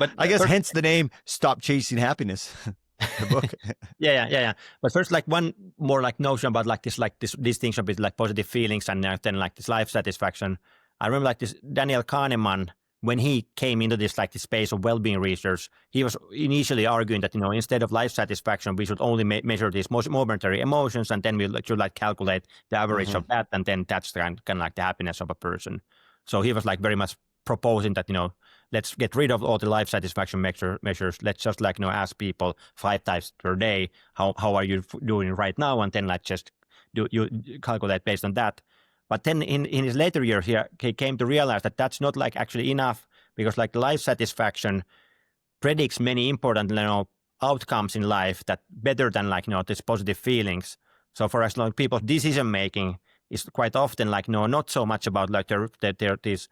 But I guess hence the name, Stop Chasing Happiness. The book. Yeah. But first, one more notion about this distinction between positive feelings and then this life satisfaction. I remember this Daniel Kahneman, when he came into this this space of well-being research, he was initially arguing that instead of life satisfaction, we should only measure these momentary emotions, and then we should calculate the average of that, and then that's kind of the happiness of a person. So he was very much proposing that let's get rid of all the life satisfaction measures. Let's just ask people 5 times per day how are you doing right now, and then just you calculate based on that. But then in his later years, he came to realize that that's not actually enough, because the life satisfaction predicts many important outcomes in life that better than these positive feelings. So for us, people's decision making is quite often not so much about these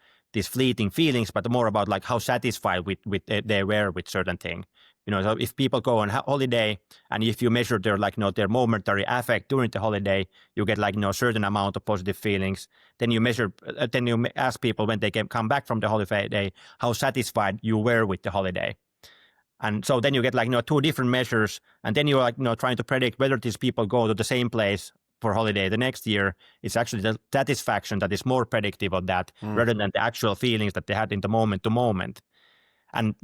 fleeting feelings, but more about how satisfied with they were with certain thing. So if people go on holiday, and if you measure their their momentary affect during the holiday, you get a certain amount of positive feelings. Then you ask people when they come back from the holiday how satisfied you were with the holiday. And so then you get 2 different measures, and then you're trying to predict whether these people go to the same place for holiday the next year. It's actually the satisfaction that is more predictive of that, rather than the actual feelings that they had in the moment to moment. And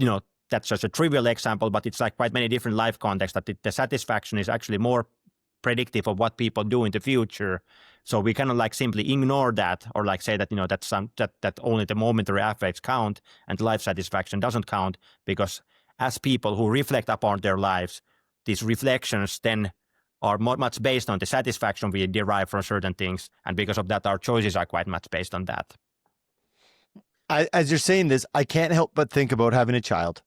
that's just a trivial example, but it's quite many different life contexts that the satisfaction is actually more predictive of what people do in the future. So we cannot simply ignore that, or say that that only the momentary affects count and life satisfaction doesn't count, because as people who reflect upon their lives, these reflections then are much based on the satisfaction we derive from certain things, and because of that, our choices are quite much based on that. As you're saying this, I can't help but think about having a child.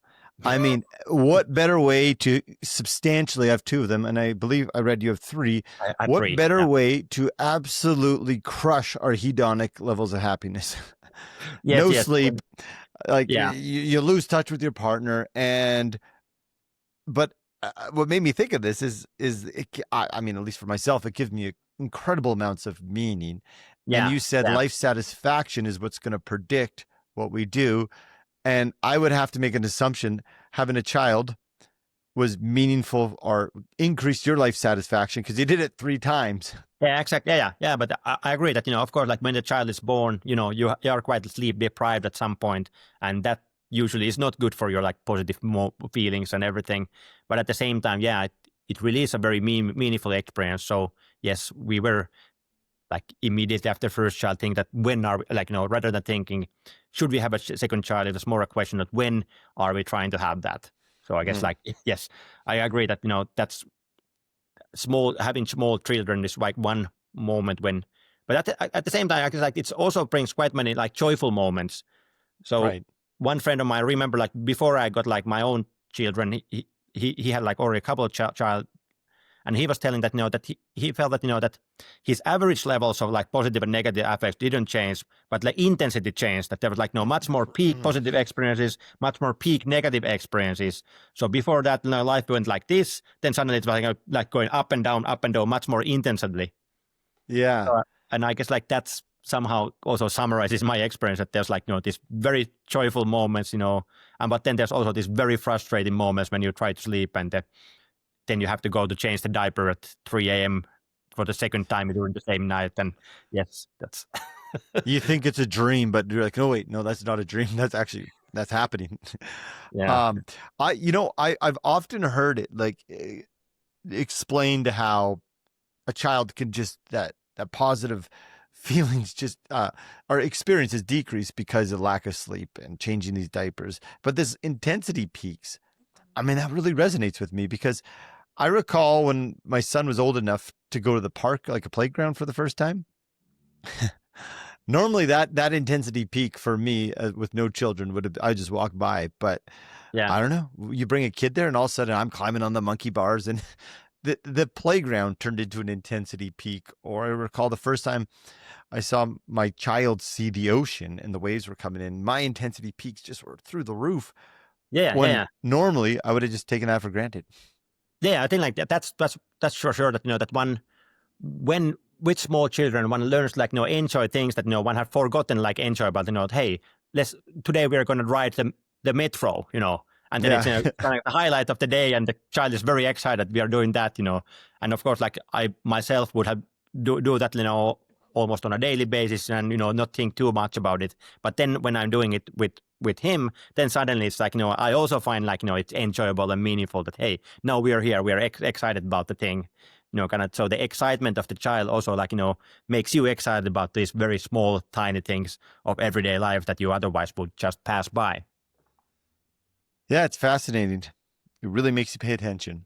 I mean, what better way to substantially, I have 2 of them, and I believe I read you have 3. What 3, better way to absolutely crush our hedonic levels of happiness? No sleep, you lose touch with your partner, but what made me think of this is I mean, at least for myself, it gives me incredible amounts of meaning. And you said life satisfaction is what's going to predict what we do. And I would have to make an assumption having a child was meaningful or increased your life satisfaction because you did it 3 times. Yeah, exactly. Yeah. But I agree that, of course, when the child is born, you are quite sleep deprived at some point, and that usually is not good for your positive feelings and everything. But at the same time, it really is a very meaningful experience. So yes, we were immediately after first child think that when are we, rather than thinking, should we have a second child, it was more a question of when are we trying to have that. So I guess yes, I agree that, that's having small children is one moment when, but at the same time, I guess it also brings quite many joyful moments. So one friend of mine, I remember before I got my own children, he had already a couple of child, And he was telling that, that he felt that, that his average levels of like positive and negative affects didn't change, but the intensity changed, that there was like, much more peak positive experiences, much more peak negative experiences. So before that, life went like this, then suddenly it was like going up and down, much more intensively. Yeah. And I guess like that's somehow also summarizes my experience, that there's like, these very joyful moments, but then there's also these very frustrating moments when you try to sleep and then you have to go to change the diaper at 3 a.m. for the second time during the same night. And yes, that's... You think it's a dream, but you're like, oh, wait, no, that's not a dream. That's happening. Yeah. I've often heard it like explained how a child can just, that positive feelings just or experiences decrease because of lack of sleep and changing these diapers. But this intensity peaks. I mean, that really resonates with me because I recall when my son was old enough to go to the park, like a playground for the first time. Normally that intensity peak for me with no children I just walk by, but yeah, I don't know. You bring a kid there and all of a sudden I'm climbing on the monkey bars and the playground turned into an intensity peak. Or I recall the first time I saw my child see the ocean and the waves were coming in, my intensity peaks just were through the roof. Yeah. Normally I would have just taken that for granted. Yeah, I think like that's for sure that that one, when with small children one learns like enjoy things that one had forgotten like enjoy, but hey, today we're going to ride the metro, and then it's kind of the highlight of the day, and the child is very excited we are doing that, and of course like I myself would have do that almost on a daily basis and not think too much about it. But then when I'm doing it with him, then suddenly it's like I also find like it's enjoyable and meaningful that hey, now we are here, we are excited about the thing, kind of. So the excitement of the child also like makes you excited about these very small tiny things of everyday life that you otherwise would just pass by. Yeah, it's fascinating. It really makes you pay attention.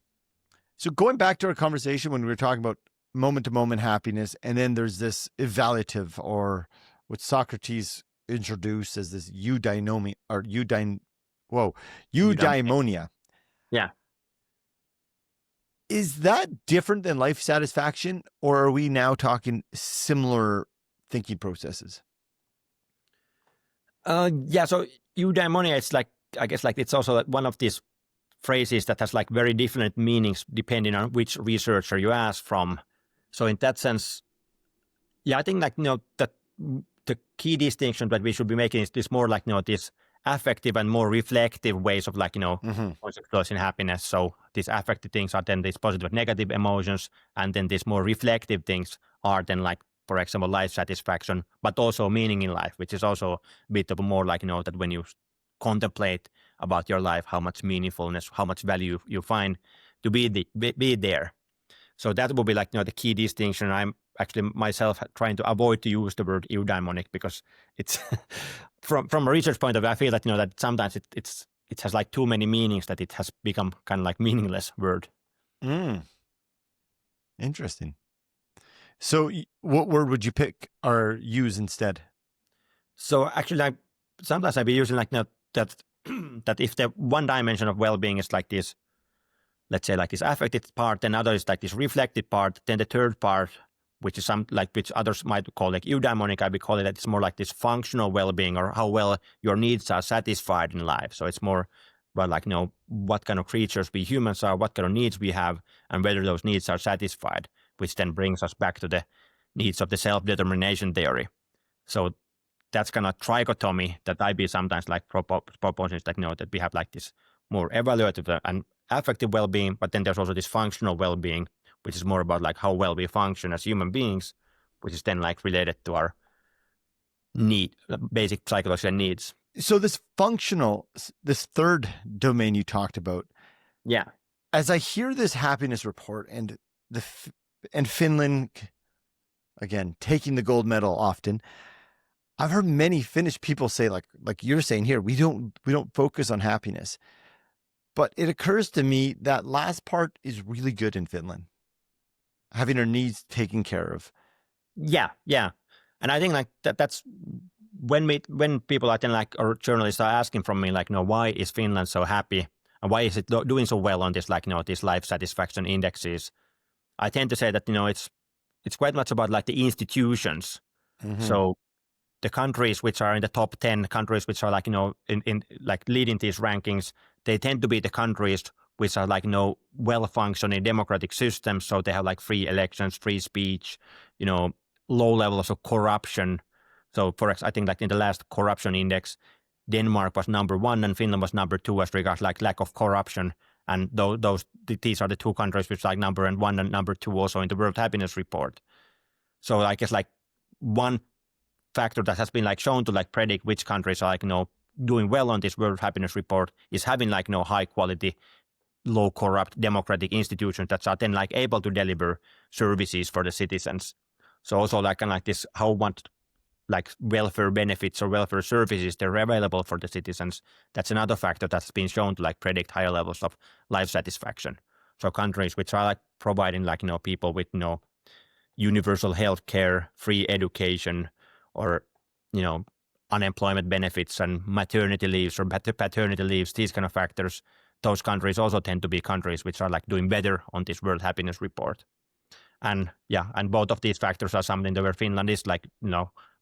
So going back to our conversation when we were talking about moment-to-moment happiness, and then there's this evaluative, or what Socrates introduced as this eudaimonia or eudaimonia. Yeah. Is that different than life satisfaction, or are we now talking similar thinking processes? Yeah, so eudaimonia, it's like, I guess like it's also one of these phrases that has like very different meanings depending on which researcher you ask from. So in that sense, yeah, I think like, that the key distinction that we should be making is this more like, this affective and more reflective ways of like, expressing happiness. So these affective things are then these positive and negative emotions. And then these more reflective things are then like, for example, life satisfaction, but also meaning in life, which is also a bit of more like, that when you contemplate about your life, how much meaningfulness, how much value you find to be there. So that will be like, the key distinction. I'm actually myself trying to avoid to use the word eudaimonic because it's from a research point of view, I feel that, that sometimes it has like too many meanings that it has become kind of like meaningless word. Interesting. So what word would you pick or use instead? So actually, sometimes I'd be using like that if the one dimension of well-being is like this, let's say like this affective part, then other is like this reflective part, then the third part, which is which others might call like eudaimonic, I would call it that it's more like this functional well-being, or how well your needs are satisfied in life. So it's more about like, what kind of creatures we humans are, what kind of needs we have, and whether those needs are satisfied, which then brings us back to the needs of the self-determination theory. So that's kind of trichotomy that I be sometimes like proposing that, that we have like this more evaluative and affective well-being, but then there's also this functional well-being, which is more about like how well we function as human beings, which is then like related to our basic psychological needs. So this third domain you talked about. Yeah. As I hear this happiness report and Finland, again, taking the gold medal often, I've heard many Finnish people say like you're saying here, we don't focus on happiness. But it occurs to me that last part is really good in Finland, having our needs taken care of. Yeah. And I think like that's when people are then like, or journalists are asking from me like, why is Finland so happy? And why is it doing so well on this like, these life satisfaction indexes? I tend to say that, it's quite much about like the institutions. So the countries which are in the top 10 countries, which are like, in like leading these rankings, they tend to be the countries which are like, well-functioning democratic systems. So they have like free elections, free speech, low levels of corruption. So I think like in the last corruption index, Denmark was number 1 and Finland was number 2 as regards like lack of corruption. And these are the 2 countries which like number 1 and number 2 also in the World Happiness Report. So I guess like one factor that has been like shown to like predict which countries are like, doing well on this World Happiness Report is having like, high quality, low corrupt democratic institutions that are then like able to deliver services for the citizens. So also like kind of like this, how much like welfare benefits or welfare services they're available for the citizens. That's another factor that's been shown to like predict higher levels of life satisfaction. So countries which are like providing like, people with, universal health care, free education, or, unemployment benefits and maternity leaves or paternity leaves, these kind of factors, those countries also tend to be countries which are like doing better on this World Happiness Report. And and both of these factors are something that where Finland is like,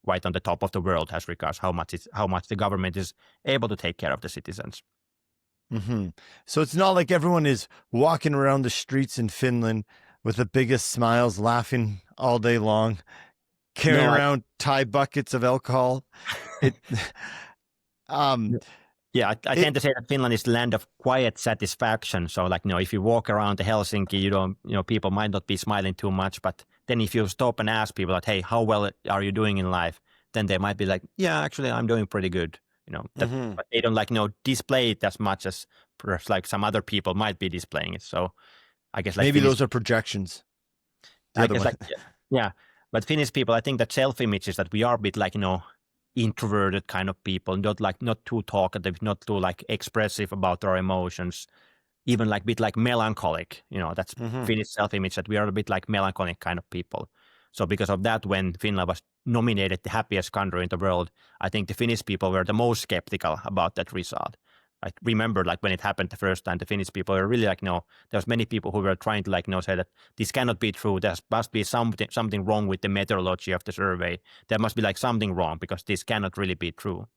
right on the top of the world as regards how much the government is able to take care of the citizens. So it's not like everyone is walking around the streets in Finland with the biggest smiles, laughing all day long, carrying around Thai buckets of alcohol. I tend to say that Finland is the land of quiet satisfaction. So like, if you walk around Helsinki, you don't, people might not be smiling too much, but then if you stop and ask people like, hey, how well are you doing in life? Then they might be like, yeah, actually I'm doing pretty good. But they don't like, display it as much as perhaps like some other people might be displaying it. So I guess like maybe those are projections. I guess but Finnish people, I think that self-image is that we are a bit like, introverted kind of people, not too talkative, not too like expressive about our emotions, even like a bit like melancholic, that's Finnish self-image, that we are a bit like melancholic kind of people. So because of that, when Finland was nominated the happiest country in the world, I think the Finnish people were the most skeptical about that result. I remember like when it happened the first time, the Finnish people were really like, there was many people who were trying to like, say that this cannot be true. There must be something wrong with the methodology of the survey. There must be like something wrong because this cannot really be true.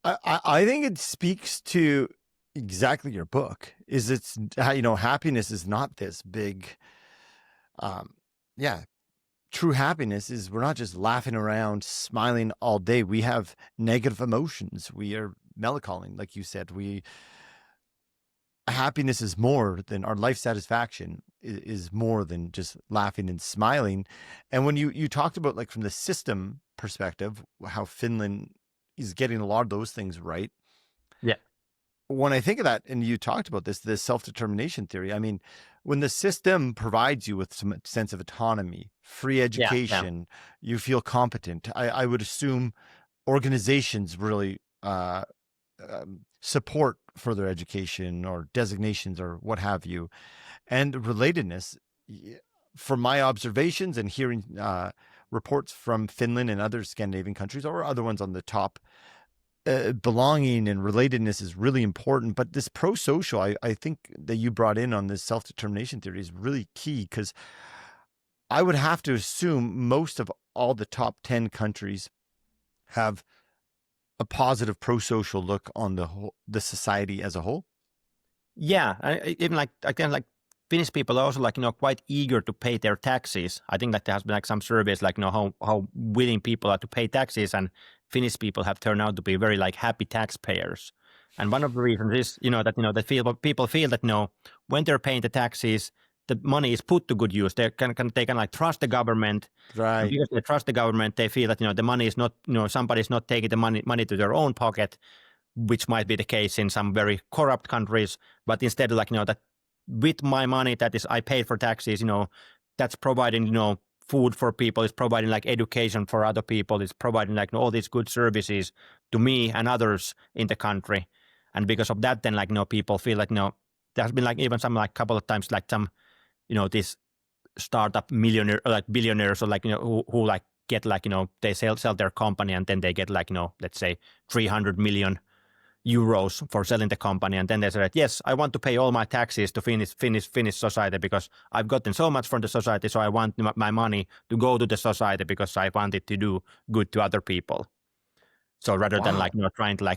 I think it speaks to exactly your book. It's happiness is not this big, true happiness is we're not just laughing around, smiling all day. We have negative emotions. We are melancholy, like you said. Happiness is more than our life satisfaction is more than just laughing and smiling. And when you talked about like from the system perspective, how Finland is getting a lot of those things right. Yeah. When I think of that, and you talked about this self-determination theory, I mean, when the system provides you with some sense of autonomy, free education, you feel competent. I would assume organizations really support further education or designations or what have you. And relatedness, from my observations and hearing reports from Finland and other Scandinavian countries or other ones on the top, belonging and relatedness is really important. But this pro-social, I think that you brought in on this self-determination theory is really key, because I would have to assume most of all the top 10 countries have a positive pro-social look on the society as a whole. Yeah, even like again, like Finnish people are also like quite eager to pay their taxes. I think that there has been like some surveys like how willing people are to pay taxes, and Finnish people have turned out to be very like happy taxpayers. And one of the reasons is that people feel that when they're paying the taxes, the money is put to good use. They can like trust the government. Right. And because they trust the government, they feel that the money is not somebody's not taking the money to their own pocket, which might be the case in some very corrupt countries. But instead, like that with my money that is I paid for taxes, that's providing food for people, it's providing like education for other people, it's providing like all these good services to me and others in the country. And because of that, then like people feel like there has been like even some like couple of times like some this startup millionaire or like billionaires or like who like get like they sell their company and then they get like let's say 300 million euros for selling the company, and then they said, yes, I want to pay all my taxes to Finnish society because I've gotten so much from the society, so I want my money to go to the society because I want it to do good to other people. So rather than Wow. trying to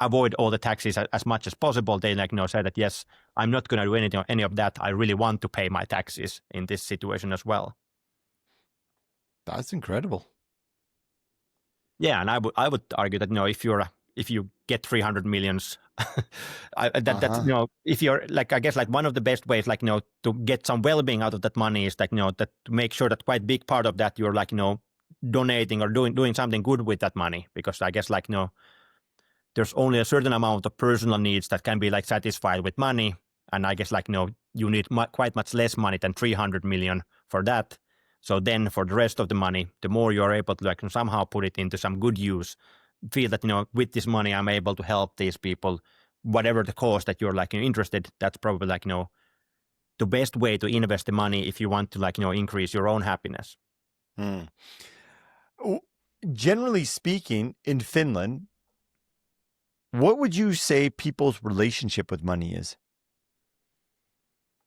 avoid all the taxes as much as possible, they say that, yes, I'm not going to do any of that. I really want to pay my taxes in this situation as well. That's incredible. Yeah, and I would argue that if you get 300 millions, that's if you're I guess one of the best ways to get some well-being out of that money is that to make sure that quite big part of that you're donating or doing something good with that money, because I guess there's only a certain amount of personal needs that can be satisfied with money, and I guess you need quite much less money than 300 million for that. So then for the rest of the money, the more you're able to somehow put it into some good use, feel that with this money I'm able to help these people, whatever the cause that you're interested, that's probably the best way to invest the money if you want to increase your own happiness. Generally speaking, in Finland, what would you say people's relationship with money is?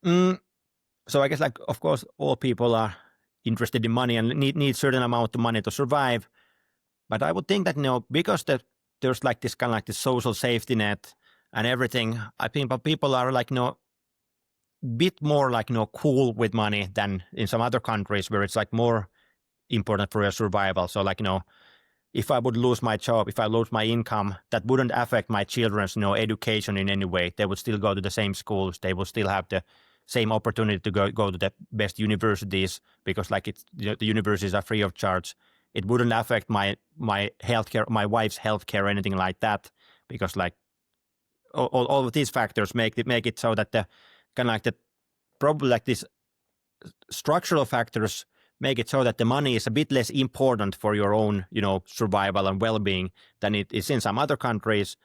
So I guess of course all people are interested in money and need certain amount of money to survive. But I would think that because there's this kind of this social safety net and everything, I think people are bit more cool with money than in some other countries where it's more important for your survival. So if I would lose my job, if I lose my income, that wouldn't affect my children's education in any way. They would still go to the same schools. They will still have the same opportunity to go to the best universities because the universities are free of charge. It wouldn't affect my healthcare, my wife's healthcare or anything like that, because all of these factors make it so that the kind of the probably these structural factors make it so that the money is a bit less important for your own survival and well-being than it is in some other countries.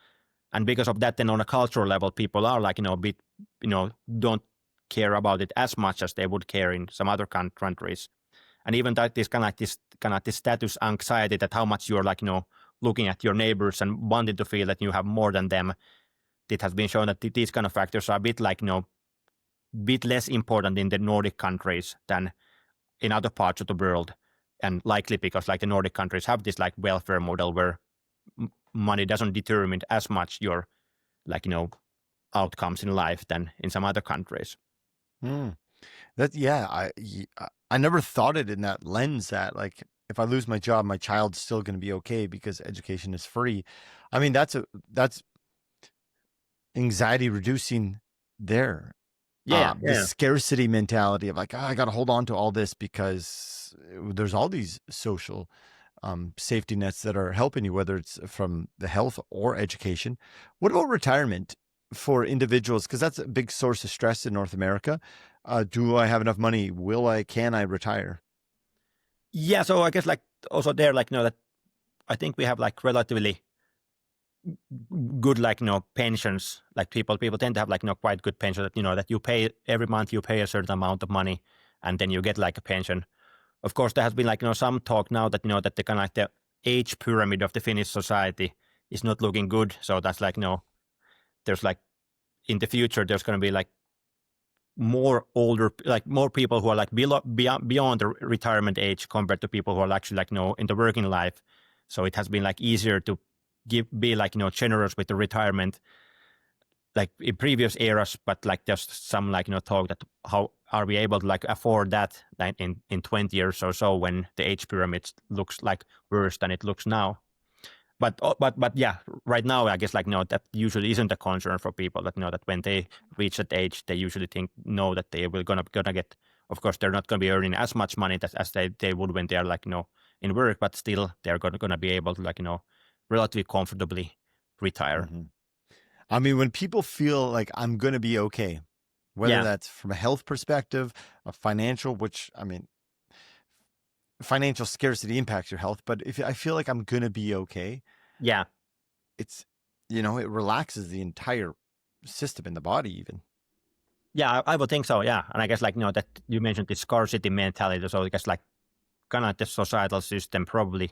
And because of that, then on a cultural level, people are a bit don't care about it as much as they would care in some other countries. And even that this kind of this status anxiety, that how much you're looking at your neighbors and wanting to feel that you have more than them, it has been shown that these kind of factors are a bit bit less important in the Nordic countries than in other parts of the world, and likely because the Nordic countries have this welfare model where money doesn't determine as much your outcomes in life than in some other countries. I never thought it in that lens that if I lose my job, my child's still going to be okay because education is free. I mean, that's anxiety reducing there. The scarcity mentality of I got to hold on to all this because there's all these social safety nets that are helping you, whether it's from the health or education. What about retirement for individuals? Because that's a big source of stress in North America. Do I have enough money? Can I retire? Yeah, so I guess also there that I think we have relatively good pensions. People tend to have quite good pensions that you pay every month. You pay a certain amount of money and then you get a pension. Of course, there has been some talk now that that the kind of the age pyramid of the Finnish society is not looking good. So that's there's in the future there's going to be more older, more people who are beyond the retirement age compared to people who are actually in the working life. So it has been easier to be generous with the retirement in previous eras, but there's some talk that how are we able to afford that in 20 years or so when the age pyramid looks worse than it looks now. But yeah, right now I guess that usually isn't a concern for people that when they reach that age they usually know that they will gonna get. Of course, they're not going to be earning as much money as they would when they are in work, but still they're going to be able to relatively comfortably retire. Mm-hmm. I mean, when people feel I'm going to be okay, whether that's from a health perspective, a financial, which I mean, financial scarcity impacts your health, but if I feel I'm going to be okay, it's, it relaxes the entire system in the body even. Yeah, I would think so. Yeah. And I guess that you mentioned the scarcity mentality. So I guess kind of the societal system probably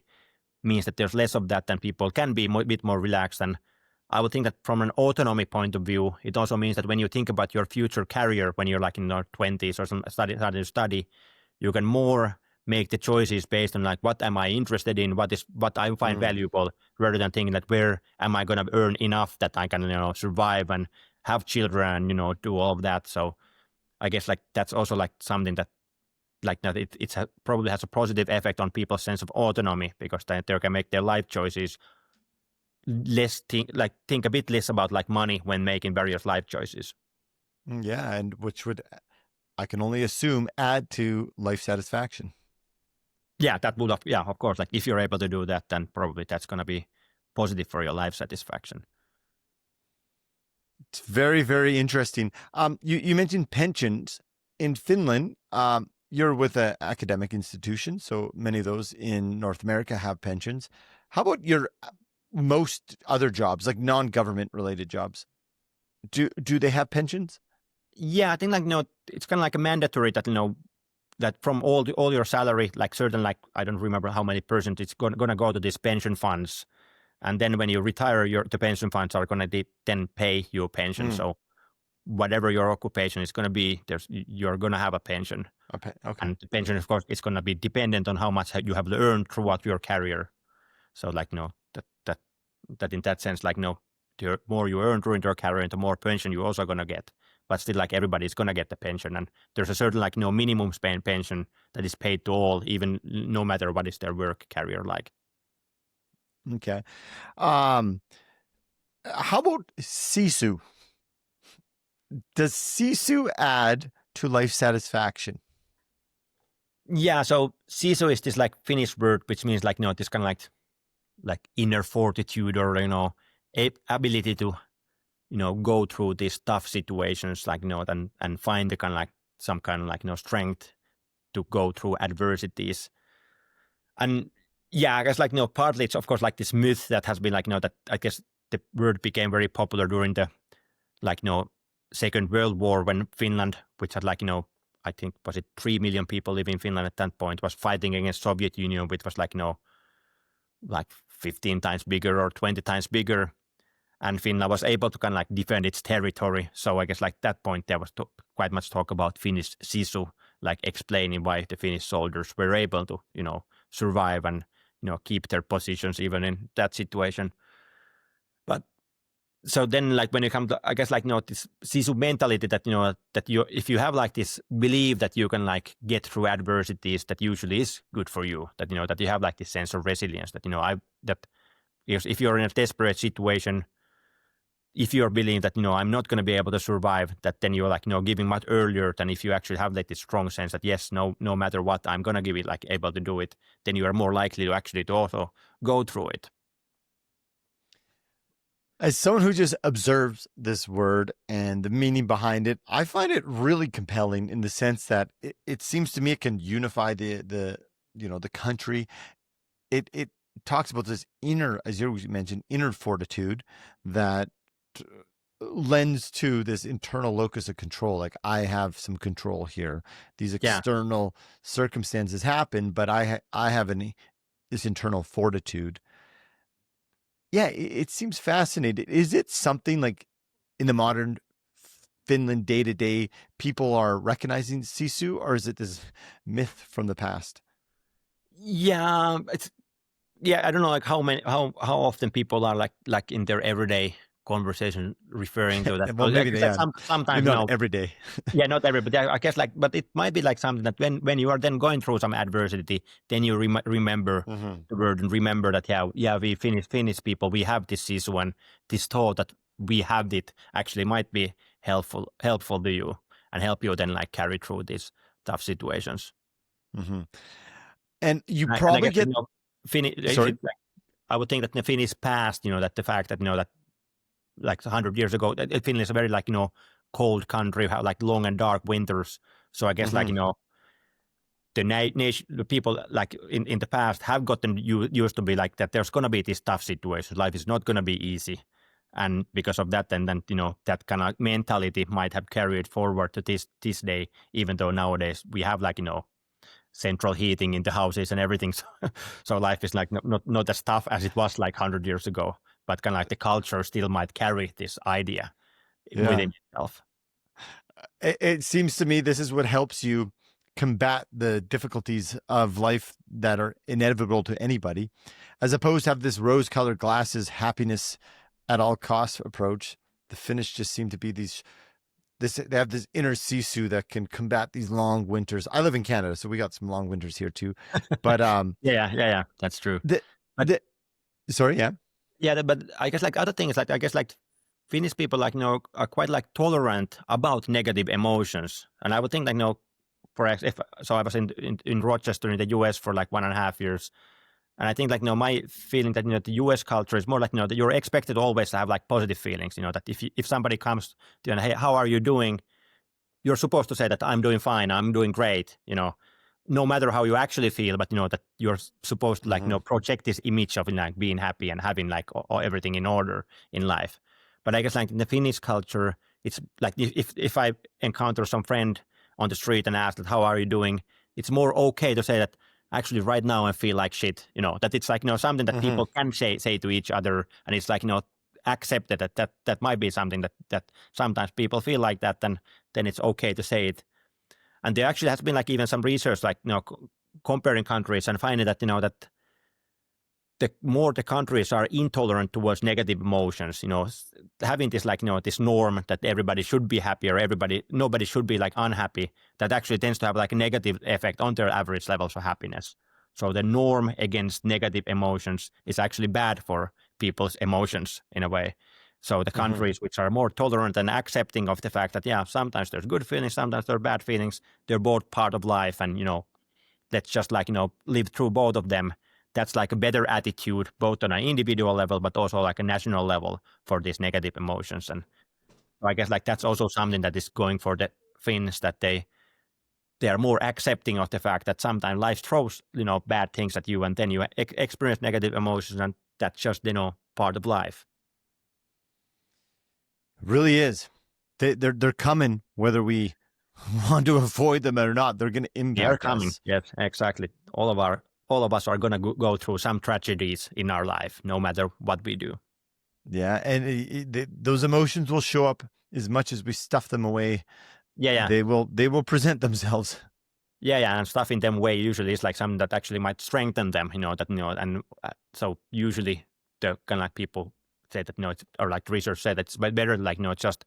means that there's less of that and people can be a bit more relaxed. And I would think that from an autonomy point of view, it also means that when you think about your future career, when you're like in your 20s or some starting to study, you can more make the choices based on like what am I interested in, what I find valuable, rather than thinking that where am I going to earn enough that I can survive and have children, do all of that. So I guess like that's also like something that like that it probably has a positive effect on people's sense of autonomy, because they can make their life choices think a bit less about like money when making various life choices. Yeah, and which would, I can only assume, add to life satisfaction. Yeah, that would of course, like if you're able to do that, then probably that's going to be positive for your life satisfaction. It's very, very interesting. You mentioned pensions in Finland. You're with an academic institution, so many of those in North America have pensions. How about your most other jobs, like non-government related jobs? Do they have pensions? Yeah, I think like it's kind of like a mandatory that that from all your salary, like certain like I don't remember how many percent it's going to go to these pension funds, and then when you retire, the pension funds are going to then pay your pension. So whatever your occupation is going to be, you're going to have a pension. Okay. And the pension, of course, is going to be dependent on how much you have earned throughout your career. So like that in that sense, like the more you earn during your career, the more pension you're also going to get. But still, like everybody's going to get the pension, and there's a certain like minimum pension that is paid to all, even no matter what is their work career like. Okay. How about Sisu? Does Sisu add to life satisfaction? Yeah, so Sisu is this like Finnish word which means like this kind of like inner fortitude, or ability to go through these tough situations, like and find the kind of like some kind of like strength to go through adversities. And yeah, I guess like partly it's of course like this myth that has been like that I guess the word became very popular during the like Second World War, when Finland, which had like I think was it 3 million people living in Finland at that point, was fighting against Soviet Union, which was like like 15 times bigger or 20 times bigger, and Finland was able to kind of like defend its territory. So I guess like that point there was quite much talk about Finnish Sisu, like explaining why the Finnish soldiers were able to survive and keep their positions even in that situation. But so then like when you come to, I guess like this Sisu mentality that that if you have like this belief that you can like get through adversities, that usually is good for you, that that you have like this sense of resilience, that that if you're in a desperate situation, if you're believing that I'm not going to be able to survive, that then you're like giving much earlier than if you actually have like this strong sense that yes, no matter what, I'm going to give it, like able to do it, then you are more likely to actually to also go through it. As someone who just observes this word and the meaning behind it, I find it really compelling in the sense that it seems to me it can unify the country. It talks about this inner, as you mentioned, inner fortitude that lends to this internal locus of control. Like I have some control here. These external circumstances happen, but I have this internal fortitude. Yeah, it seems fascinating. Is it something like in the modern Finland day-to-day people are recognizing Sisu, or is it this myth from the past? Yeah, I don't know like how often people are like in their everyday conversation referring to that. Well, maybe sometimes not every day. Yeah, not every, but I guess like, but it might be like something that when you are then going through some adversity, then you remember the word and remember that we Finnish people, we have this Sisu, and this thought that we have it actually might be helpful to you and help you then like carry through these tough situations. And you probably get Sorry. I would think that the Finnish past, that the fact that that like 100 years ago, Finland is a very like cold country, have like long and dark winters. So I guess like the people like in the past have gotten used to be like that. There's gonna be these tough situations. Life is not gonna be easy, and because of that, then that kind of mentality might have carried forward to this day. Even though nowadays we have like central heating in the houses and everything, so life is like not as tough as it was like 100 years ago. but kind of like the culture still might carry this idea within itself. It seems to me this is what helps you combat the difficulties of life that are inevitable to anybody, as opposed to have this rose-colored glasses, happiness at all costs approach. The Finnish just seem to be they have this inner Sisu that can combat these long winters. I live in Canada, so we got some long winters here too. But yeah, that's true. Sorry, yeah. Yeah, but I guess like other things, like I guess like Finnish people like are quite like tolerant about negative emotions, and I would think like so I was in Rochester in the U.S. for like 1.5 years, and I think like my feeling that the U.S. culture is more like that you're expected always to have like positive feelings. That if somebody comes to you and hey, how are you doing? You're supposed to say that I'm doing fine, I'm doing great. No matter how you actually feel, but that you're supposed to like project this image of like being happy and having like everything in order in life. But I guess like in the Finnish culture, it's like if I encounter some friend on the street and ask that how are you doing, it's more okay to say that actually right now I feel like shit. That it's like something that people can say to each other, and it's like accepted that might be something that sometimes people feel like that, and then it's okay to say it. And there actually has been like even some research like comparing countries and finding that that the more the countries are intolerant towards negative emotions, having this like this norm that everybody should be happy or nobody should be like unhappy, that actually tends to have like a negative effect on their average levels of happiness. So the norm against negative emotions is actually bad for people's emotions in a way. So the countries which are more tolerant and accepting of the fact that sometimes there's good feelings, sometimes there are bad feelings, they're both part of life, and let's just like live through both of them. That's like a better attitude, both on an individual level, but also like a national level for these negative emotions. And I guess like that's also something that is going for the Finns, that they are more accepting of the fact that sometimes life throws bad things at you, and then you experience negative emotions, and that's just part of life. It really is. They're coming whether we want to avoid them or not. They're going to impact They're coming. us. Yes, exactly. All of us are going to go through some tragedies in our life, no matter what we do. Yeah, and those emotions will show up as much as we stuff them away. Yeah. They will present themselves. Yeah, and stuffing them away usually is like something that actually might strengthen them. And so usually the kind of like people say that or like research say that it's better like just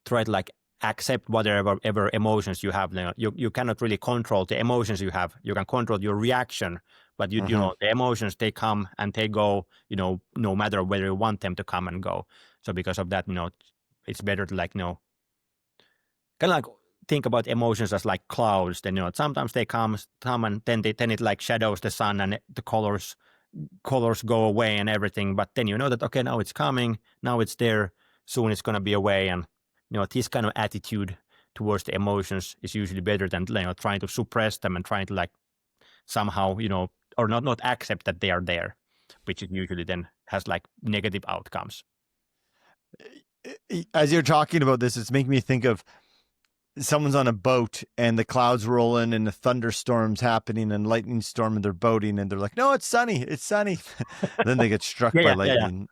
try to like accept whatever emotions you have. You cannot really control the emotions you have. You can control your reaction, but you know the emotions, they come and they go. No matter whether you want them to come and go. So because of that, it's better to like kind of like think about emotions as like clouds. Then sometimes they come and then it like shadows the sun, and the colors go away and everything. But then that okay, now it's coming, now it's there, soon it's gonna be away. And this kind of attitude towards the emotions is usually better than trying to suppress them and trying to like somehow or not accept that they are there, which it usually then has like negative outcomes. As you're talking about this, it's making me think of someone's on a boat and the clouds rolling and the thunderstorms happening and lightning storm, and they're boating and they're like, no, it's sunny. Then they get struck by lightning.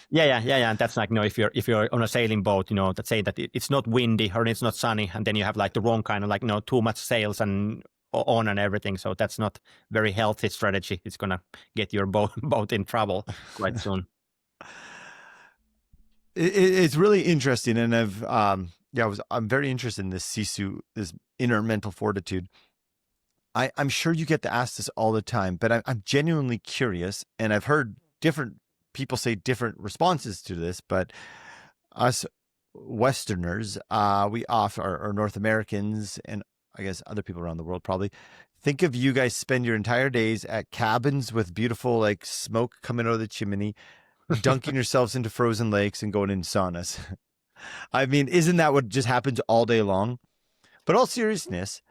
Yeah. And that's like, if you're on a sailing boat, that say that it's not windy or it's not sunny, and then you have like the wrong kind of like, too much sails and on and everything. So that's not very healthy strategy. It's going to get your boat in trouble quite soon. It's really interesting. And I'm very interested in this Sisu, this inner mental fortitude. I'm sure you get to ask this all the time, but I'm genuinely curious, and I've heard different people say different responses to this, but us Westerners, we or North Americans, and I guess other people around the world probably, think of you guys spend your entire days at cabins with beautiful like smoke coming out of the chimney, dunking yourselves into frozen lakes and going in saunas. I mean, isn't that what just happens all day long? But all seriousness,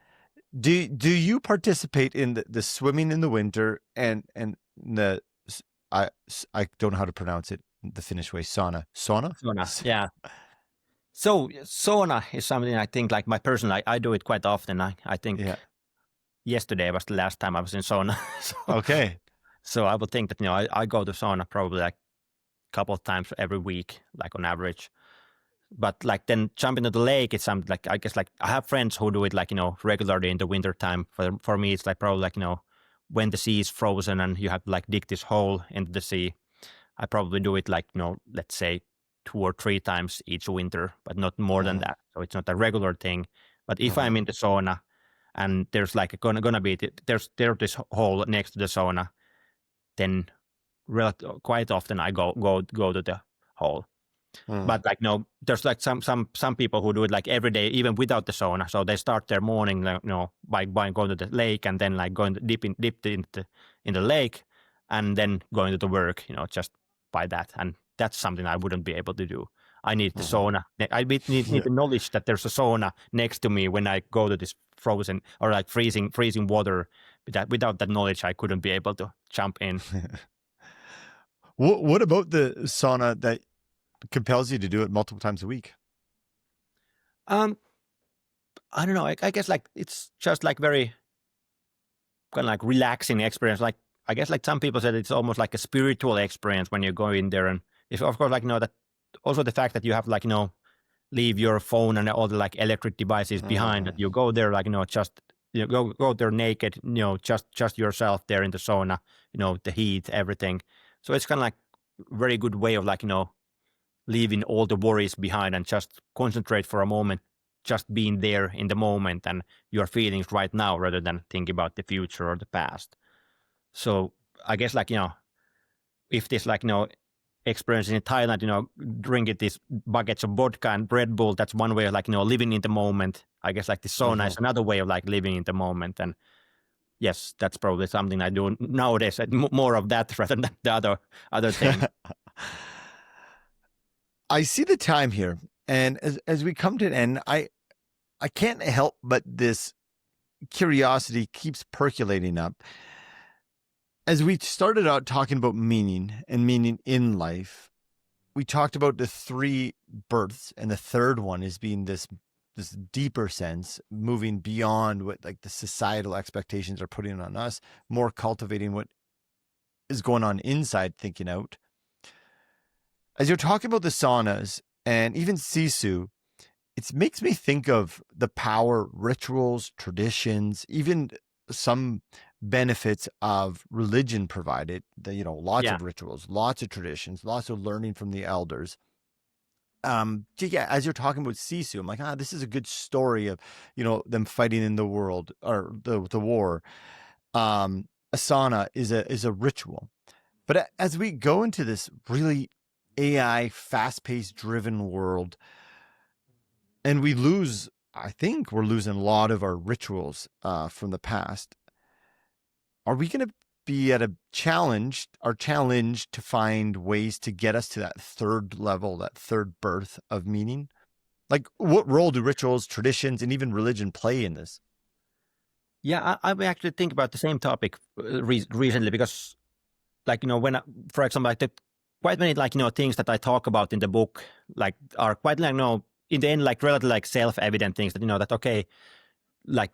do you participate in the swimming in the winter and the I don't know how to pronounce it the Finnish way, sauna? Yeah. So sauna is something I think like my personal, I do it quite often. I think yesterday was the last time I was in sauna. Okay. So I would think that I go to sauna probably like couple of times every week, like on average. But like then jumping into the lake, it's something like, I guess like I have friends who do it like, regularly in the winter time. For me, it's like probably like, when the sea is frozen and you have to like dig this hole into the sea. I probably do it like, let's say 2 or 3 times each winter, but not more than that. So it's not a regular thing. But if I'm in the sauna and there's like gonna be, there's this hole next to the sauna, then quite often I go to the hole. But like there's like some people who do it like every day, even without the sauna. So they start their morning, like, by going to the lake and then like going to dip in the lake, and then going to the work, just by that. And that's something I wouldn't be able to do. I need the sauna. I need the knowledge that there's a sauna next to me when I go to this frozen or like freezing water. Without that knowledge, I couldn't be able to jump in. What about the sauna that compels you to do it multiple times a week? I don't know. I guess like it's just like very kind of like relaxing experience. Like I guess like some people said it's almost like a spiritual experience when you go in there, and it's of course like that also the fact that you have like leave your phone and all the like electric devices behind. That you go there like just go there naked, just yourself there in the sauna, the heat, everything. So it's kind of like very good way of like leaving all the worries behind and just concentrate for a moment, just being there in the moment and your feelings right now rather than thinking about the future or the past. So I guess like, if this like, experience in Thailand, drinking these buckets of vodka and Red Bull, that's one way of like, living in the moment. I guess like the sauna is another way of like living in the moment. And yes, that's probably something I do nowadays, more of that rather than the other thing. I see the time here, and as we come to an end, I can't help but this curiosity keeps percolating up. As we started out talking about meaning and meaning in life, we talked about the 3 births, and the third one is being this deeper sense, moving beyond what like the societal expectations are putting on us, more cultivating what is going on inside, thinking out. As you're talking about the saunas and even Sisu, it makes me think of the power rituals, traditions, even some benefits of religion provided. Lots of rituals, lots of traditions, lots of learning from the elders. As you're talking about Sisu, I'm like, this is a good story of, them fighting in the world or the war. A sauna is a ritual. But as we go into this really AI, fast-paced, driven world, and I think we're losing a lot of our rituals from the past. Are we going to be at challenged to find ways to get us to that third level, that third birth of meaning? Like, what role do rituals, traditions, and even religion play in this? Yeah, I actually think about the same topic recently because, like, when, for example, like quite many like things that I talk about in the book like are quite like in the end like relatively like self-evident things that that okay, like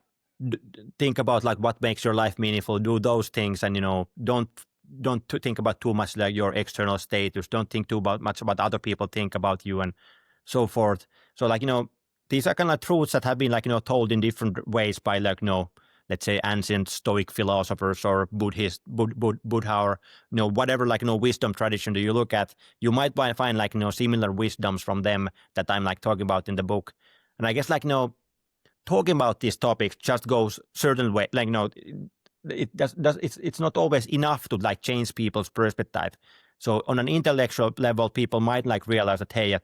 think about like what makes your life meaningful, do those things, and don't think about too much like your external status, don't think too much about other people think about you and so forth. So like these are kind of truths that have been like told in different ways by like let's say ancient Stoic philosophers or Buddhist, Buddha, or whatever like wisdom tradition that you look at, you might find like similar wisdoms from them that I'm like talking about in the book. And I guess like talking about these topics just goes certain way, like it's not always enough to like change people's perspective. So on an intellectual level, people might like realize that hey,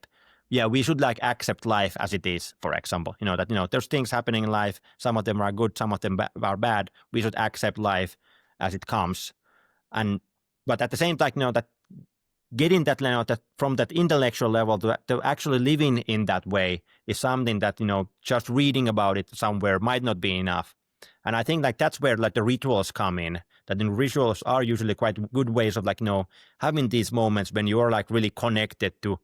we should like accept life as it is, for example, that there's things happening in life, some of them are good, some of them are bad, we should accept life as it comes. But at the same time, that getting that, that from that intellectual level to actually living in that way is something that just reading about it somewhere might not be enough. And I think like that's where like the rituals come in, that the rituals are usually quite good ways of like having these moments when you are like really connected to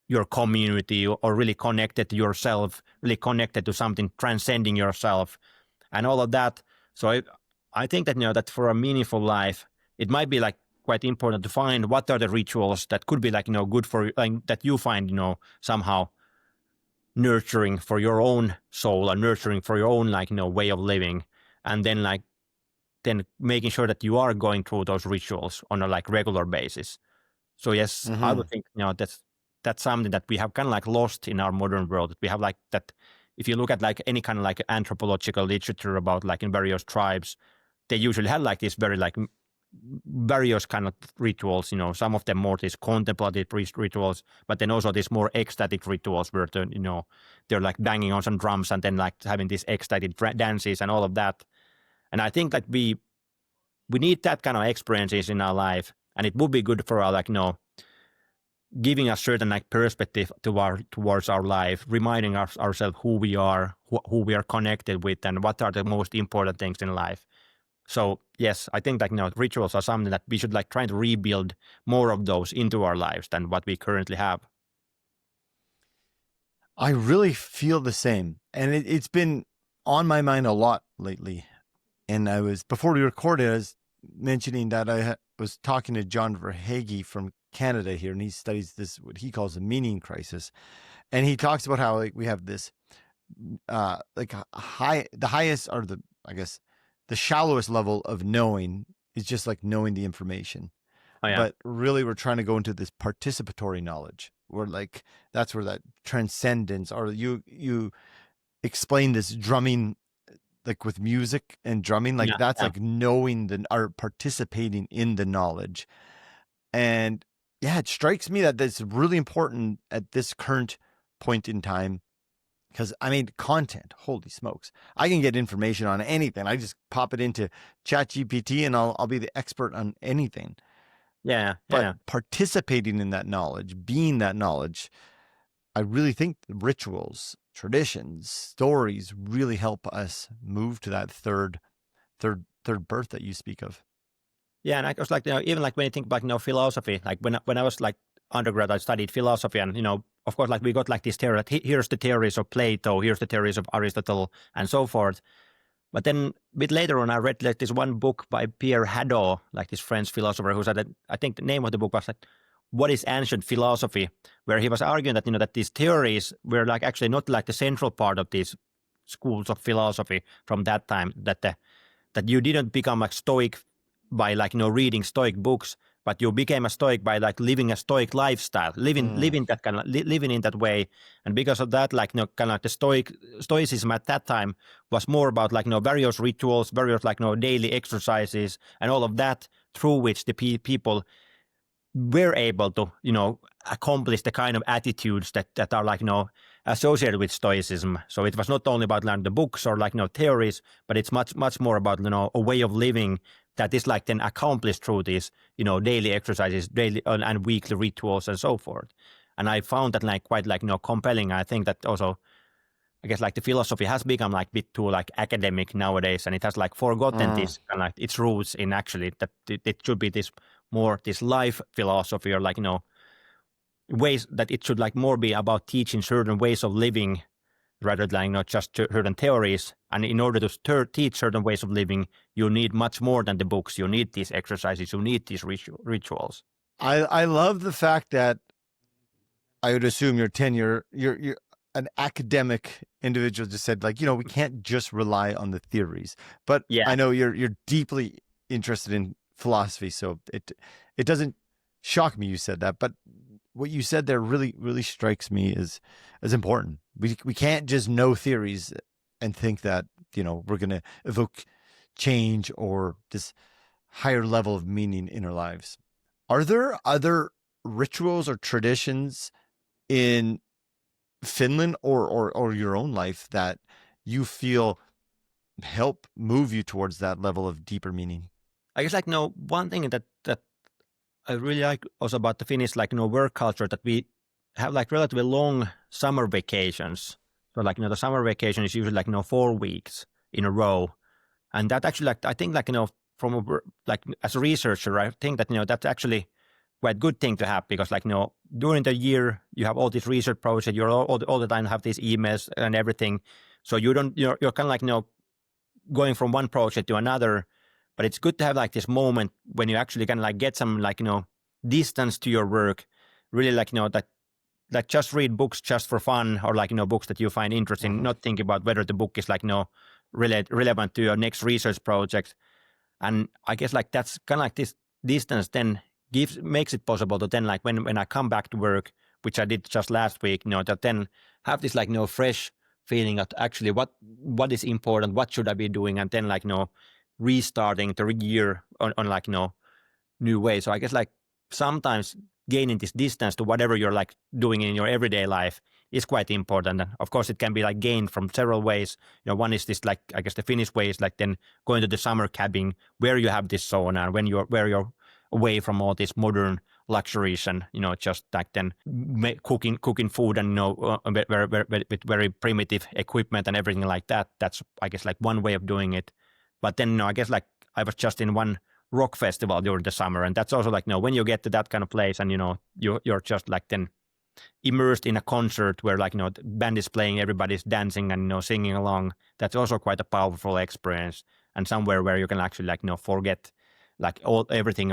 your community or really connected to yourself, really connected to something transcending yourself and all of that. So I think that, that for a meaningful life, it might be like quite important to find what are the rituals that could be like, good for you, like that you find, somehow nurturing for your own soul or nurturing for your own like, way of living. And then then making sure that you are going through those rituals on a like regular basis. So yes, I would think, that's something that we have kind of like lost in our modern world. We have like that, if you look at like any kind of like anthropological literature about like in various tribes, they usually have like this very like various kind of rituals, some of them more these contemplative rituals, but then also these more ecstatic rituals where they're like banging on some drums and then like having these ecstatic dances and all of that. And I think that we need that kind of experiences in our life, and it would be good for our like giving us certain like perspective towards our life, reminding ourselves who we are, who we are connected with, and what are the most important things in life. So yes, I think that rituals are something that we should like try to rebuild more of those into our lives than what we currently have. I really feel the same, and it's been on my mind a lot lately. And before we recorded, I was mentioning that I was talking to John Verhage from Canada here, and he studies this, what he calls the meaning crisis. And he talks about how like we have this the highest, or the shallowest level of knowing is just like knowing the information. Oh, yeah. But really we're trying to go into this participatory knowledge where like that's where that transcendence, or you explain this drumming like with music and drumming, like that's like knowing or participating in the knowledge. And yeah, it strikes me that that's really important at this current point in time, because I mean, content, holy smokes, I can get information on anything. I just pop it into ChatGPT and I'll be the expert on anything. But participating in that knowledge, being that knowledge, I really think the rituals, traditions, stories really help us move to that third birth that you speak of. Yeah, and I was like, even like when you think about philosophy, like when I was like undergrad, I studied philosophy, and of course, like we got like this theory. Here's the theories of Plato, here's the theories of Aristotle, and so forth. But then a bit later on, I read like this one book by Pierre Hadot, like this French philosopher, who said that, I think the name of the book was like, "What is Ancient Philosophy?" where he was arguing that that these theories were like actually not like the central part of these schools of philosophy from that time. That you didn't become like Stoic by like reading Stoic books, but you became a Stoic by like living a Stoic lifestyle, living that kind of living in that way. And because of that, like kind of like the Stoicism at that time was more about like various rituals, various like daily exercises, and all of that, through which the people were able to accomplish the kind of attitudes that are like associated with Stoicism. So it was not only about learning the books or like theories, but it's much more about a way of living that is like then accomplished through these daily exercises, daily and weekly rituals, and so forth. And I found that like quite like compelling. I think that also, I guess like the philosophy has become like a bit too like academic nowadays, and it has like forgotten this kind of like its roots in actually that it should be this life philosophy, or like ways that it should like more be about teaching certain ways of living rather than not just certain theories. And in order to teach certain ways of living, you need much more than the books. You need these exercises. You need these rituals. I love the fact that I would assume you're an academic individual. Just said like we can't just rely on the theories. But I know you're deeply interested in philosophy, so it doesn't shock me you said that. But what you said there really strikes me as important. We can't just know theories and think that we're going to evoke change or this higher level of meaning in our lives. Are there other rituals or traditions in Finland or your own life that you feel help move you towards that level of deeper meaning? I guess like one thing that I really like also about the Finnish like work culture, that we have like relatively long summer vacations. So like the summer vacation is usually like 4 weeks in a row, and that actually like I think like from like as a researcher, I think that that's actually quite good thing to have, because like during the year you have all these research projects, you're all the time have these emails and everything, so you don't you're kind of like going from one project to another. but it's good to have like this moment when you actually can like get some like, distance to your work, really like, that like just read books just for fun, or like, books that you find interesting, not think about whether the book is like, relevant to your next research project. And I guess like that's kind of like this distance then makes it possible to then like when I come back to work, which I did just last week, that then have this like, fresh feeling of actually what is important, what should I be doing, and then like, restarting the year on like, new ways. So I guess like sometimes gaining this distance to whatever you're like doing in your everyday life is quite important. And of course it can be like gained from several ways. One is this like, I guess the Finnish way is like then going to the summer cabin where you have this sauna, and where you're away from all these modern luxuries, and just like then cooking food, and with very primitive equipment and everything like that. That's I guess like one way of doing it. But then I guess like I was just in one rock festival during the summer, and that's also like when you get to that kind of place, and you're just like then immersed in a concert where like the band is playing, everybody's dancing and singing along. That's also quite a powerful experience, and somewhere where you can actually like forget like everything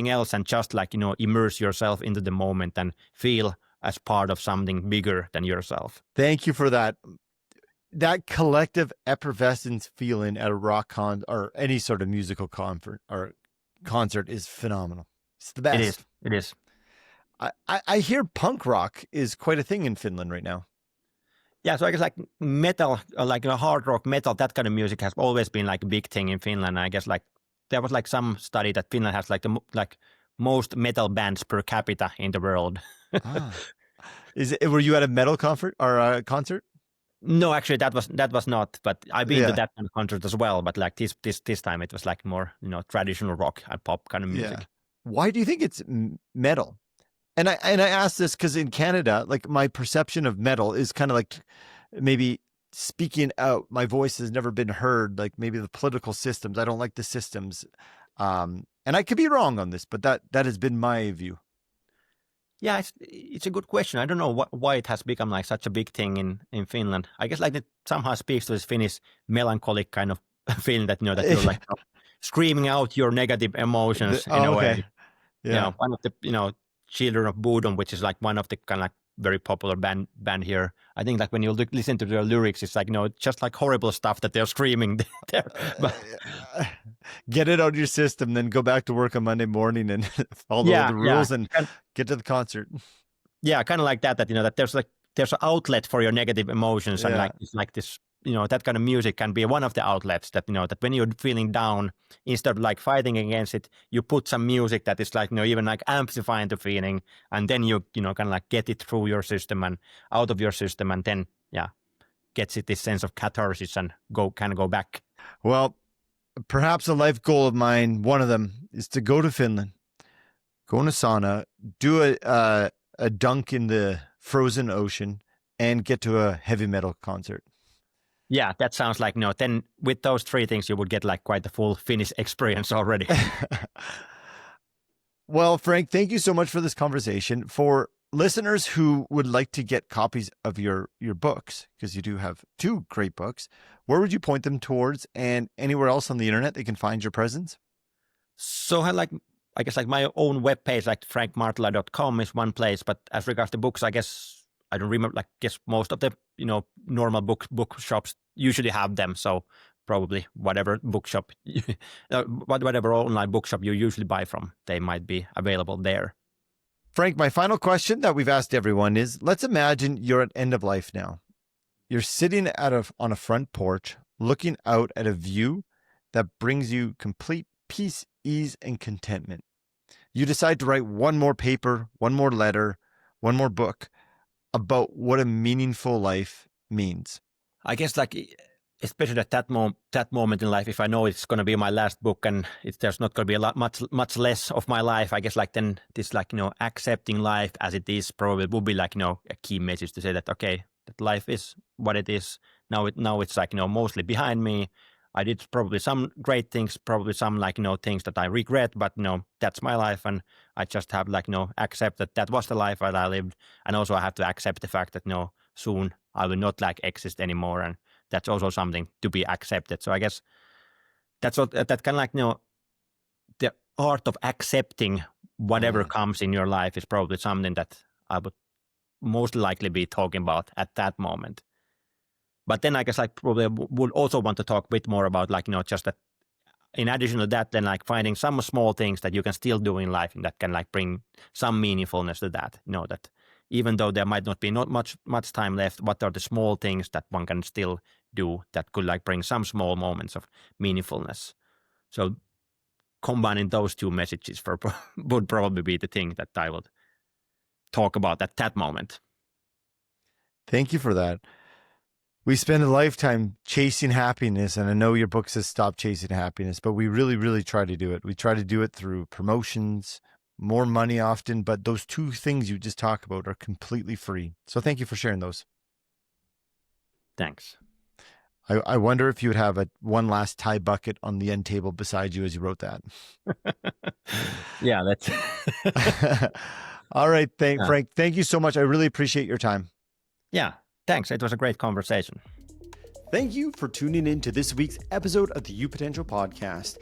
else, and just like immerse yourself into the moment and feel as part of something bigger than yourself. Thank you for that. That collective effervescence feeling at a rock or any sort of musical concert is phenomenal. It's the best. It is. I hear punk rock is quite a thing in Finland right now. Yeah, so I guess like metal, like hard rock metal, that kind of music has always been like a big thing in Finland. I guess like there was like some study that Finland has like the most metal bands per capita in the world. Were you at a metal concert or a concert? No, actually, that was not. But I've been to that kind of concert as well. But like this time, it was like more traditional rock and pop kind of music. Yeah. Why do you think it's metal? And I ask this because in Canada, like my perception of metal is kind of like maybe speaking out. My voice has never been heard. Like maybe the political systems. I don't like the systems. And I could be wrong on this, but that has been my view. Yeah, it's a good question. I don't know why it has become like such a big thing in Finland. I guess like it somehow speaks to this Finnish melancholic kind of feeling that that you're like screaming out your negative emotions in a way. Yeah, one of the Children of Bodom, which is like one of the kind of like very popular band here. I think like when you listen to their lyrics, it's like just like horrible stuff that they're screaming there. But get it out of your system, then go back to work on Monday morning and follow the rules and get to the concert. Yeah, kind of like that. That there's an outlet for your negative emotions, and like it's like this. That kind of music can be one of the outlets that that when you're feeling down, instead of like fighting against it, you put some music that is like even like amplifying the feeling, and then you kind of like get it through your system and out of your system, and then gets it this sense of catharsis and go back. Well, perhaps a life goal of mine, one of them, is to go to Finland, go in a sauna, do a dunk in the frozen ocean, and get to a heavy metal concert. Yeah, that sounds like then with those three things, you would get like quite a full Finnish experience already. Well, Frank, thank you so much for this conversation. For listeners who would like to get copies of your books, because you do have 2 great books, where would you point them towards, and anywhere else on the internet they can find your presence? So I guess like my own webpage, like frankmartela.com is one place, but as regards to books, I guess I don't remember, like, guess most of the, normal bookshops usually have them. So probably whatever bookshop, whatever online bookshop you usually buy from, they might be available there. Frank, my final question that we've asked everyone is, let's imagine you're at end of life now. You're sitting on a front porch, looking out at a view that brings you complete peace, ease, and contentment. You decide to write one more paper, one more letter, one more book about what a meaningful life means. I guess like, especially at that moment in life, if I know it's going to be my last book and there's not going to be much less of my life, I guess like then this like, accepting life as it is probably would be like, a key message to say that, okay, that life is what it is. Now it's like, mostly behind me. I did probably some great things, probably some like, things that I regret, but that's my life. And I just have like, accept that was the life that I lived. And also I have to accept the fact that soon I will not like exist anymore. And that's also something to be accepted. So I guess that's what that kind of like, the art of accepting whatever comes in your life is probably something that I would most likely be talking about at that moment. But then I guess I probably would also want to talk a bit more about like, just that in addition to that, then like finding some small things that you can still do in life and that can like bring some meaningfulness to that, that even though there might not be not much time left, what are the small things that one can still do that could like bring some small moments of meaningfulness. So combining those two messages would probably be the thing that I would talk about at that moment. Thank you for that. We spend a lifetime chasing happiness, and I know your book says stop chasing happiness, but we really, really try to do it. We try to do it through promotions, more money often, but those two things you just talked about are completely free. So thank you for sharing those. Thanks. I wonder if you would have one last Thai bucket on the end table beside you as you wrote that. Yeah, that's... All right, Frank, thank you so much. I really appreciate your time. Yeah, thanks. It was a great conversation. Thank you for tuning in to this week's episode of the U Potential Podcast.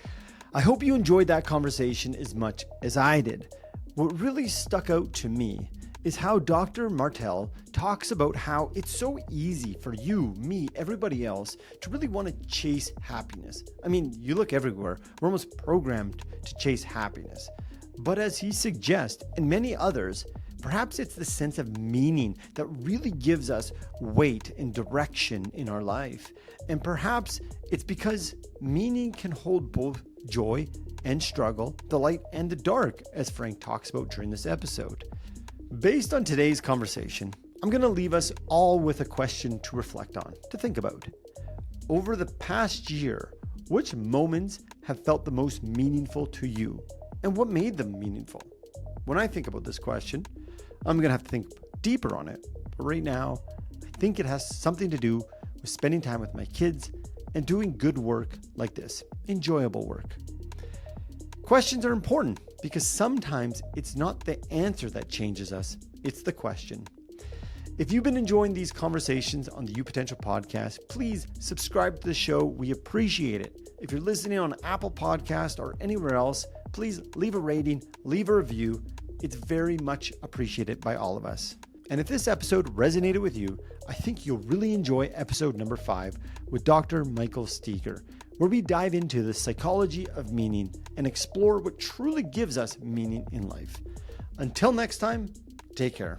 I hope you enjoyed that conversation as much as I did. What really stuck out to me is how Dr. Martela talks about how it's so easy for you, me, everybody else to really want to chase happiness. I mean, you look everywhere, we're almost programmed to chase happiness. But as he suggests, and many others, perhaps it's the sense of meaning that really gives us weight and direction in our life. And perhaps it's because meaning can hold both joy and struggle, the light and the dark, as Frank talks about during this episode. Based on today's conversation, I'm going to leave us all with a question to reflect on, to think about. Over the past year, which moments have felt the most meaningful to you? And what made them meaningful? When I think about this question, I'm going to have to think deeper on it. But right now, I think it has something to do with spending time with my kids and doing good work like this, enjoyable work. Questions are important because sometimes it's not the answer that changes us, it's the question. If you've been enjoying these conversations on the U Potential Podcast, please subscribe to the show. We appreciate it. If you're listening on Apple Podcast or anywhere else, please leave a rating, leave a review. It's very much appreciated by all of us. And if this episode resonated with you, I think you'll really enjoy episode number 5 with Dr. Michael Steger, where we dive into the psychology of meaning and explore what truly gives us meaning in life. Until next time, take care.